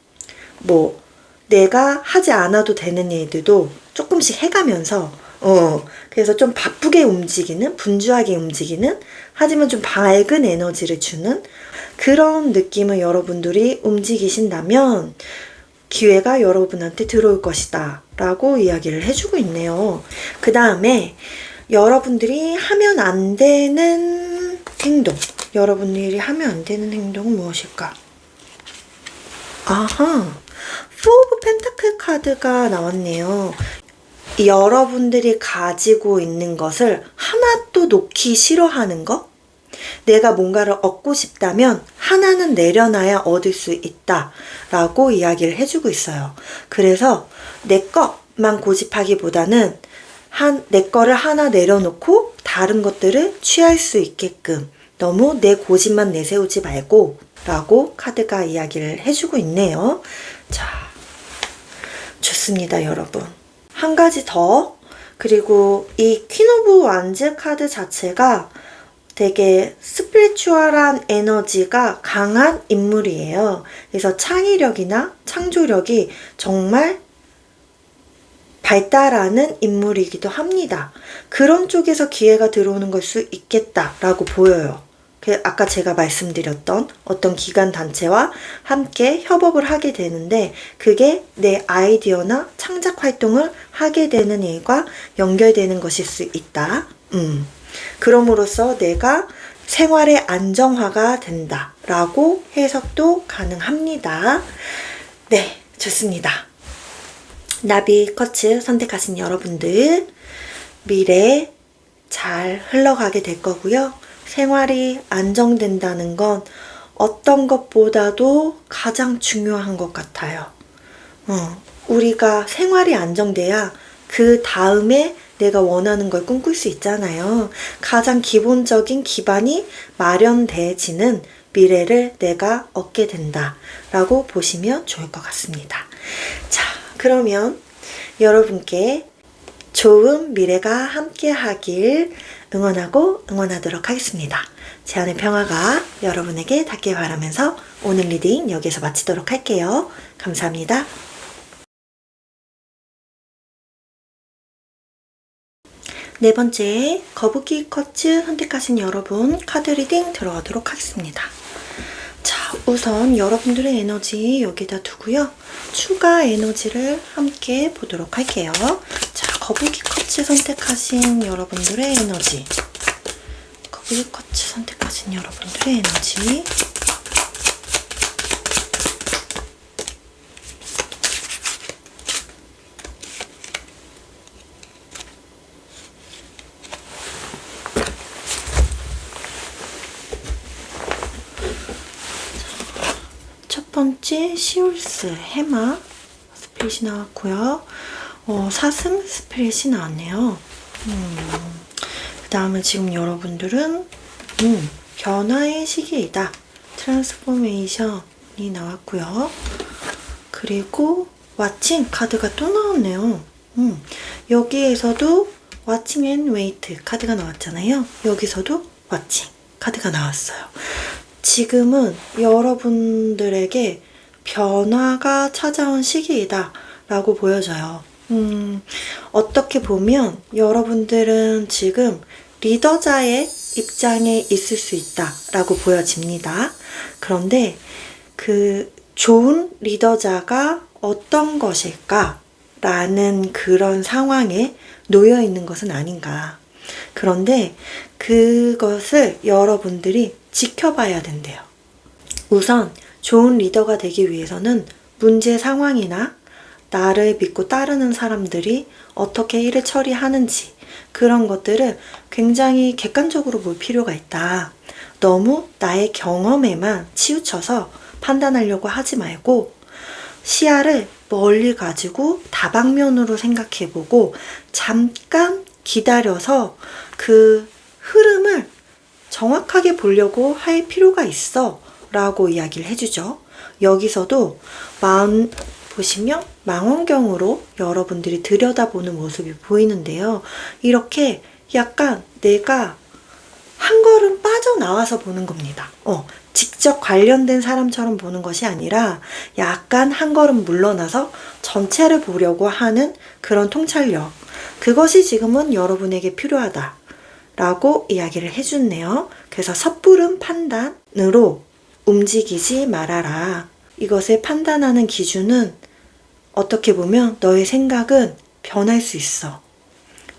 뭐 내가 하지 않아도 되는 일들도 조금씩 해가면서 그래서 좀 바쁘게 움직이는, 분주하게 움직이는, 하지만 좀 밝은 에너지를 주는 그런 느낌을 여러분들이 움직이신다면 기회가 여러분한테 들어올 것이다 라고 이야기를 해주고 있네요. 그 다음에 여러분들이 하면 안 되는 행동, 여러분들이 하면 안 되는 행동은 무엇일까? 아하, 포 오브 펜타클 카드가 나왔네요. 여러분들이 가지고 있는 것을 하나도 놓기 싫어하는 것? 내가 뭔가를 얻고 싶다면 하나는 내려놔야 얻을 수 있다 라고 이야기를 해주고 있어요. 그래서 내 것만 고집하기보다는 내 거를 하나 내려놓고 다른 것들을 취할 수 있게끔 너무 내 고집만 내세우지 말고 라고 카드가 이야기를 해주고 있네요. 자, 좋습니다, 여러분. 한 가지 더. 그리고 이 퀸 오브 완즈 카드 자체가 되게 스피리추얼한 에너지가 강한 인물이에요. 그래서 창의력이나 창조력이 정말 발달하는 인물이기도 합니다. 그런 쪽에서 기회가 들어오는 걸 수 있겠다라고 보여요. 아까 제가 말씀드렸던 어떤 기관 단체와 함께 협업을 하게 되는데 그게 내 아이디어나 창작 활동을 하게 되는 일과 연결되는 것일 수 있다. 그럼으로써 내가 생활의 안정화가 된다 라고 해석도 가능합니다. 네, 좋습니다. 나비 커츠 선택하신 여러분들 미래 잘 흘러가게 될 거고요. 생활이 안정된다는 건 어떤 것보다도 가장 중요한 것 같아요. 우리가 생활이 안정돼야 그 다음에 내가 원하는 걸 꿈꿀 수 있잖아요. 가장 기본적인 기반이 마련되어지는 미래를 내가 얻게 된다라고 보시면 좋을 것 같습니다. 자, 그러면 여러분께 좋은 미래가 함께 하길 응원하도록 하겠습니다. 제안의 평화가 여러분에게 닿길 바라면서 오늘 리딩 여기서 마치도록 할게요. 감사합니다. 네 번째 거북이 커츠 선택하신 여러분 카드 리딩 들어가도록 하겠습니다. 자, 우선 여러분들의 에너지 여기다 두고요. 추가 에너지를 함께 보도록 할게요. 자, 거북이 커츠 선택하신 여러분들의 에너지. 거북이 커츠 선택하신 여러분들의 에너지. 첫 번째 시울스 해마 스피릿이 나왔고요. 사슴 스피릿이 나왔네요. 그 다음에 지금 여러분들은 변화의 시기이다. 트랜스포메이션이 나왔고요. 그리고 왓칭 카드가 또 나왔네요. 여기에서도 왓칭 앤 웨이트 카드가 나왔잖아요. 여기서도 왓칭 카드가 나왔어요. 지금은 여러분들에게 변화가 찾아온 시기이다 라고 보여져요. 어떻게 보면 여러분들은 지금 리더자의 입장에 있을 수 있다라고 보여집니다. 그런데 그 좋은 리더자가 어떤 것일까? 라는 그런 상황에 놓여 있는 것은 아닌가. 그런데 그것을 여러분들이 지켜봐야 된대요. 우선 좋은 리더가 되기 위해서는 문제 상황이나 나를 믿고 따르는 사람들이 어떻게 일을 처리하는지 그런 것들을 굉장히 객관적으로 볼 필요가 있다. 너무 나의 경험에만 치우쳐서 판단하려고 하지 말고 시야를 멀리 가지고 다방면으로 생각해보고 잠깐 기다려서 그 흐름을 정확하게 보려고 할 필요가 있어 라고 이야기를 해주죠. 여기서도 보시면 망원경으로 여러분들이 들여다보는 모습이 보이는데요. 이렇게 약간 내가 한 걸음 빠져나와서 보는 겁니다. 직접 관련된 사람처럼 보는 것이 아니라 약간 한 걸음 물러나서 전체를 보려고 하는 그런 통찰력. 그것이 지금은 여러분에게 필요하다 라고 이야기를 해주네요. 그래서 섣부른 판단으로 움직이지 말아라. 이것을 판단하는 기준은 어떻게 보면 너의 생각은 변할 수 있어.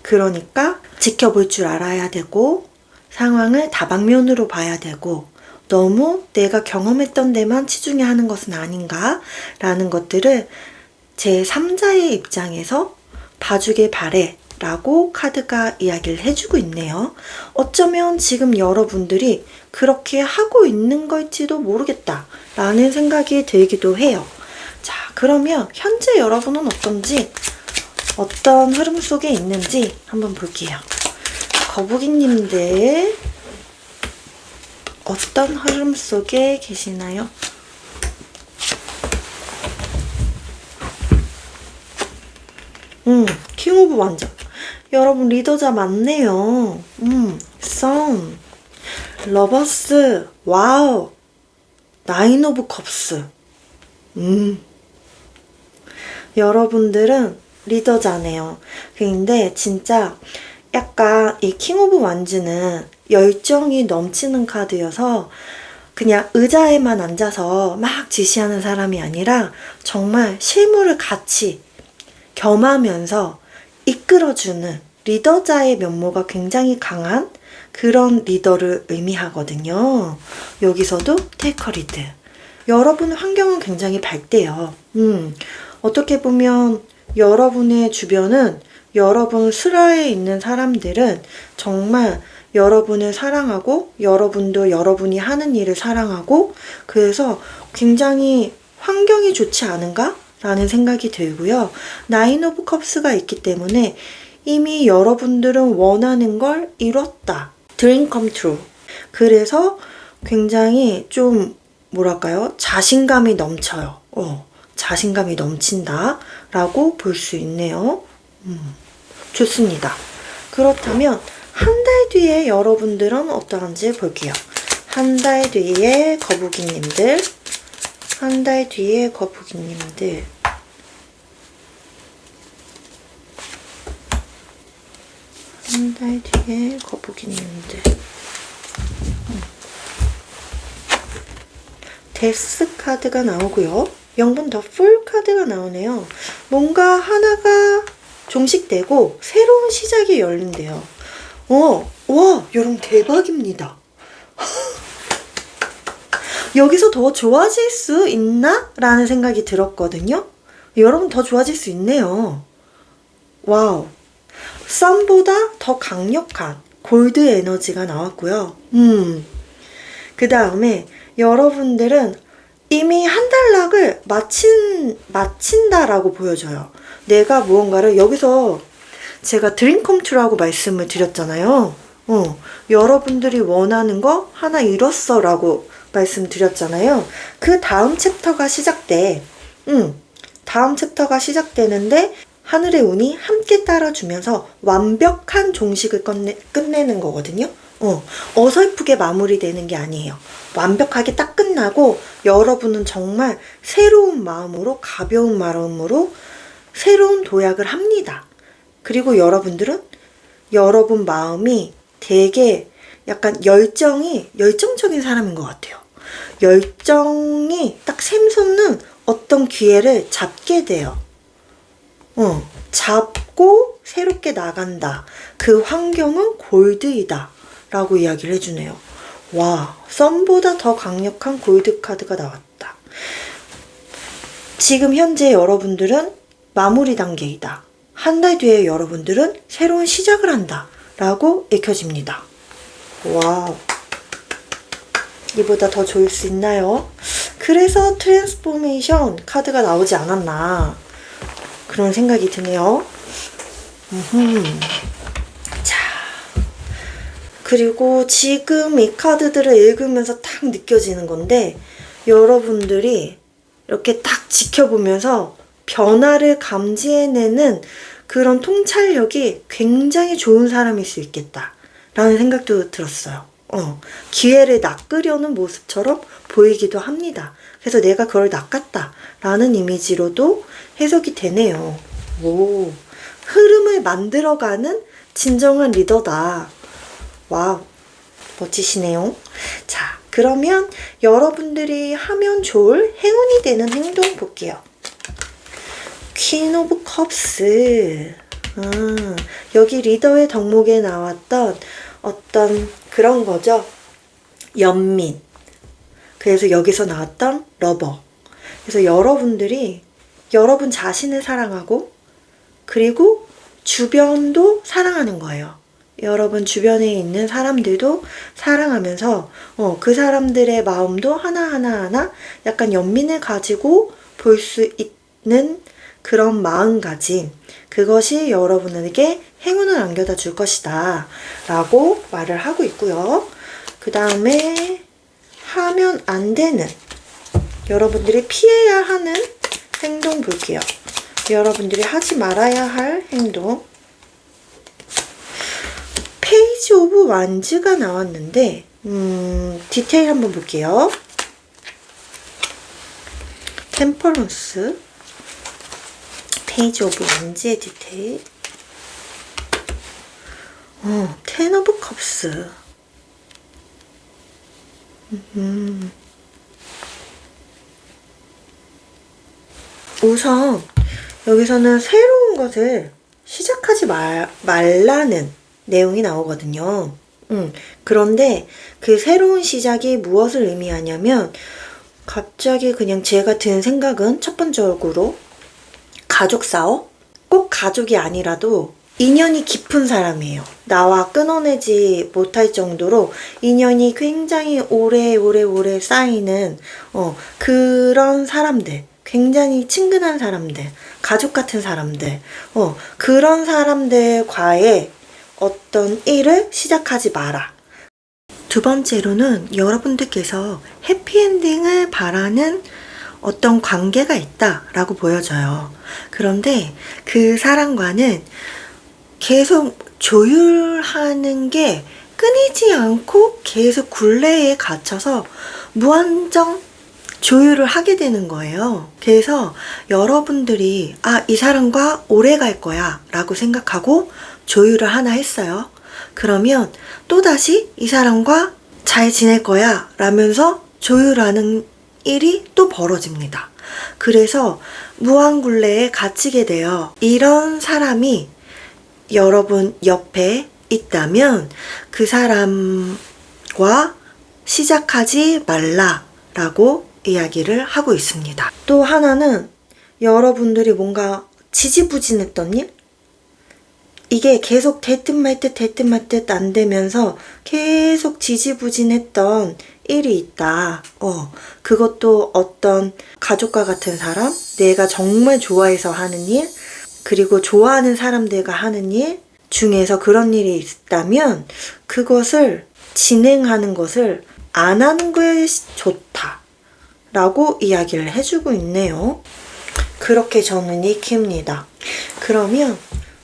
그러니까 지켜볼 줄 알아야 되고 상황을 다방면으로 봐야 되고 너무 내가 경험했던 데만 치중해 하는 것은 아닌가 라는 것들을 제3자의 입장에서 봐주길 바래 라고 카드가 이야기를 해주고 있네요. 어쩌면 지금 여러분들이 그렇게 하고 있는 걸지도 모르겠다 라는 생각이 들기도 해요. 자, 그러면 현재 여러분은 어떤지, 어떤 흐름 속에 있는지 한번 볼게요. 거북이님들 어떤 흐름 속에 계시나요? 킹 오브 완전. 여러분 리더자 많네요. 선, 러버스, 와우, 나인 오브 컵스. 여러분들은 리더자네요. 근데 진짜 약간 이 킹 오브 완즈는 열정이 넘치는 카드여서 그냥 의자에만 앉아서 막 지시하는 사람이 아니라 정말 실물을 같이 겸하면서 이끌어주는 리더자의 면모가 굉장히 강한 그런 리더를 의미하거든요. 여기서도 테이커리드. 여러분 환경은 굉장히 밝대요. 어떻게 보면 여러분의 주변은 여러분 슬하에 있는 사람들은 정말 여러분을 사랑하고 여러분도 여러분이 하는 일을 사랑하고 그래서 굉장히 환경이 좋지 않은가? 라는 생각이 들고요. 나인 오브 컵스가 있기 때문에 이미 여러분들은 원하는 걸 이뤘다. 드림 컴 트루. 그래서 굉장히 좀 뭐랄까요? 자신감이 넘쳐요. 자신감이 넘친다 라고 볼 수 있네요. 좋습니다. 그렇다면 한 달 뒤에 여러분들은 어떠한지 볼게요. 한 달 뒤에 거북이님들, 한 달 뒤에 거북이님들. 한 달 뒤에 거북이님들. 데스 카드가 나오고요. 영분 더 풀 카드가 나오네요. 뭔가 하나가 종식되고 새로운 시작이 열린대요. 와, 여러분 대박입니다. 여기서 더 좋아질 수 있나? 라는 생각이 들었거든요. 여러분 더 좋아질 수 있네요. 와우. 썬보다 더 강력한 골드 에너지가 나왔고요. 그 다음에 여러분들은 이미 한 단락을 마친다라고 보여져요. 내가 무언가를 여기서 제가 드림 컴 트루라고 말씀을 드렸잖아요. 여러분들이 원하는 거 하나 이뤘어 라고 말씀드렸잖아요. 그 다음 챕터가 시작돼. 다음 챕터가 시작되는데 하늘의 운이 함께 따라주면서 완벽한 종식을 끝내는 거거든요. 어설프게 마무리되는 게 아니에요. 완벽하게 딱 끝나고 여러분은 정말 새로운 마음으로 가벼운 마음으로 새로운 도약을 합니다. 그리고 여러분들은 여러분 마음이 되게 약간 열정적인 사람인 것 같아요. 열정이 딱 샘솟는 어떤 기회를 잡게 돼요. 잡고 새롭게 나간다. 그 환경은 골드이다. 라고 이야기를 해주네요. 와, 썬보다 더 강력한 골드 카드가 나왔다. 지금 현재 여러분들은 마무리 단계이다. 한 달 뒤에 여러분들은 새로운 시작을 한다. 라고 읽혀집니다. 와우. 이보다 더 좋을 수 있나요? 그래서 트랜스포메이션 카드가 나오지 않았나 그런 생각이 드네요. 자, 그리고 지금 이 카드들을 읽으면서 딱 느껴지는 건데 여러분들이 이렇게 딱 지켜보면서 변화를 감지해내는 그런 통찰력이 굉장히 좋은 사람일 수 있겠다 라는 생각도 들었어요. 기회를 낚으려는 모습처럼 보이기도 합니다. 그래서 내가 그걸 낚았다 라는 이미지로도 해석이 되네요. 오, 흐름을 만들어가는 진정한 리더다. 와우, 멋지시네요. 자, 그러면 여러분들이 하면 좋을 행운이 되는 행동 볼게요. 퀸 오브 컵스. 여기 리더의 덕목에 나왔던 어떤 그런 거죠. 연민. 그래서 여기서 나왔던 러버. 그래서 여러분들이 여러분 자신을 사랑하고 그리고 주변도 사랑하는 거예요. 여러분 주변에 있는 사람들도 사랑하면서 그 사람들의 마음도 하나하나 약간 연민을 가지고 볼 수 있는 그런 마음가짐. 그것이 여러분에게 행운을 안겨다 줄 것이다 라고 말을 하고 있고요. 그 다음에 하면 안 되는 여러분들이 피해야 하는 행동 볼게요. 여러분들이 하지 말아야 할 행동. 페이지 오브 완즈가 나왔는데 디테일 한번 볼게요. 템퍼런스 페이지 오브 완즈의 디테일. 텐 오브 컵스. 우선 여기서는 새로운 것을 시작하지 말라는 내용이 나오거든요. 그런데 그 새로운 시작이 무엇을 의미하냐면 갑자기 그냥 제가 든 생각은 첫 번째로 가족 사업? 꼭 가족이 아니라도 인연이 깊은 사람이에요. 나와 끊어내지 못할 정도로 인연이 굉장히 오래 쌓이는 그런 사람들. 굉장히 친근한 사람들, 가족 같은 사람들, 그런 사람들과의 어떤 일을 시작하지 마라. 두 번째로는 여러분들께서 해피엔딩을 바라는 어떤 관계가 있다라고 보여져요. 그런데 그 사람과는 계속 조율하는 게 끊이지 않고 계속 굴레에 갇혀서 무한정 조율을 하게 되는 거예요. 그래서 여러분들이 이 사람과 오래 갈 거야 라고 생각하고 조율을 하나 했어요. 그러면 또다시 이 사람과 잘 지낼 거야 라면서 조율하는 일이 또 벌어집니다. 그래서 무한굴레에 갇히게 돼요. 이런 사람이 여러분 옆에 있다면 그 사람과 시작하지 말라라고 이야기를 하고 있습니다. 또 하나는 여러분들이 뭔가 지지부진했던 일? 이게 계속 될 듯 말 듯 안 되면서 계속 지지부진했던 일이 있다. 그것도 어떤 가족과 같은 사람, 내가 정말 좋아해서 하는 일, 그리고 좋아하는 사람들과 하는 일 중에서 그런 일이 있다면 그것을 진행하는 것을 안 하는 것이 좋다. 라고 이야기를 해주고 있네요. 그렇게 저는 익힙니다. 그러면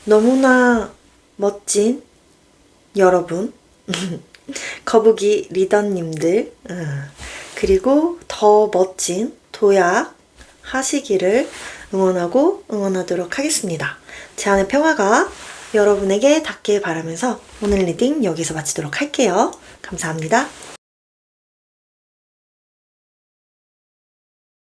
너무나 멋진 여러분, 거북이 리더님들, 그리고 더 멋진 도약 하시기를 응원하도록 하겠습니다. 제 안의 평화가 여러분에게 닿길 바라면서 오늘 리딩 여기서 마치도록 할게요. 감사합니다.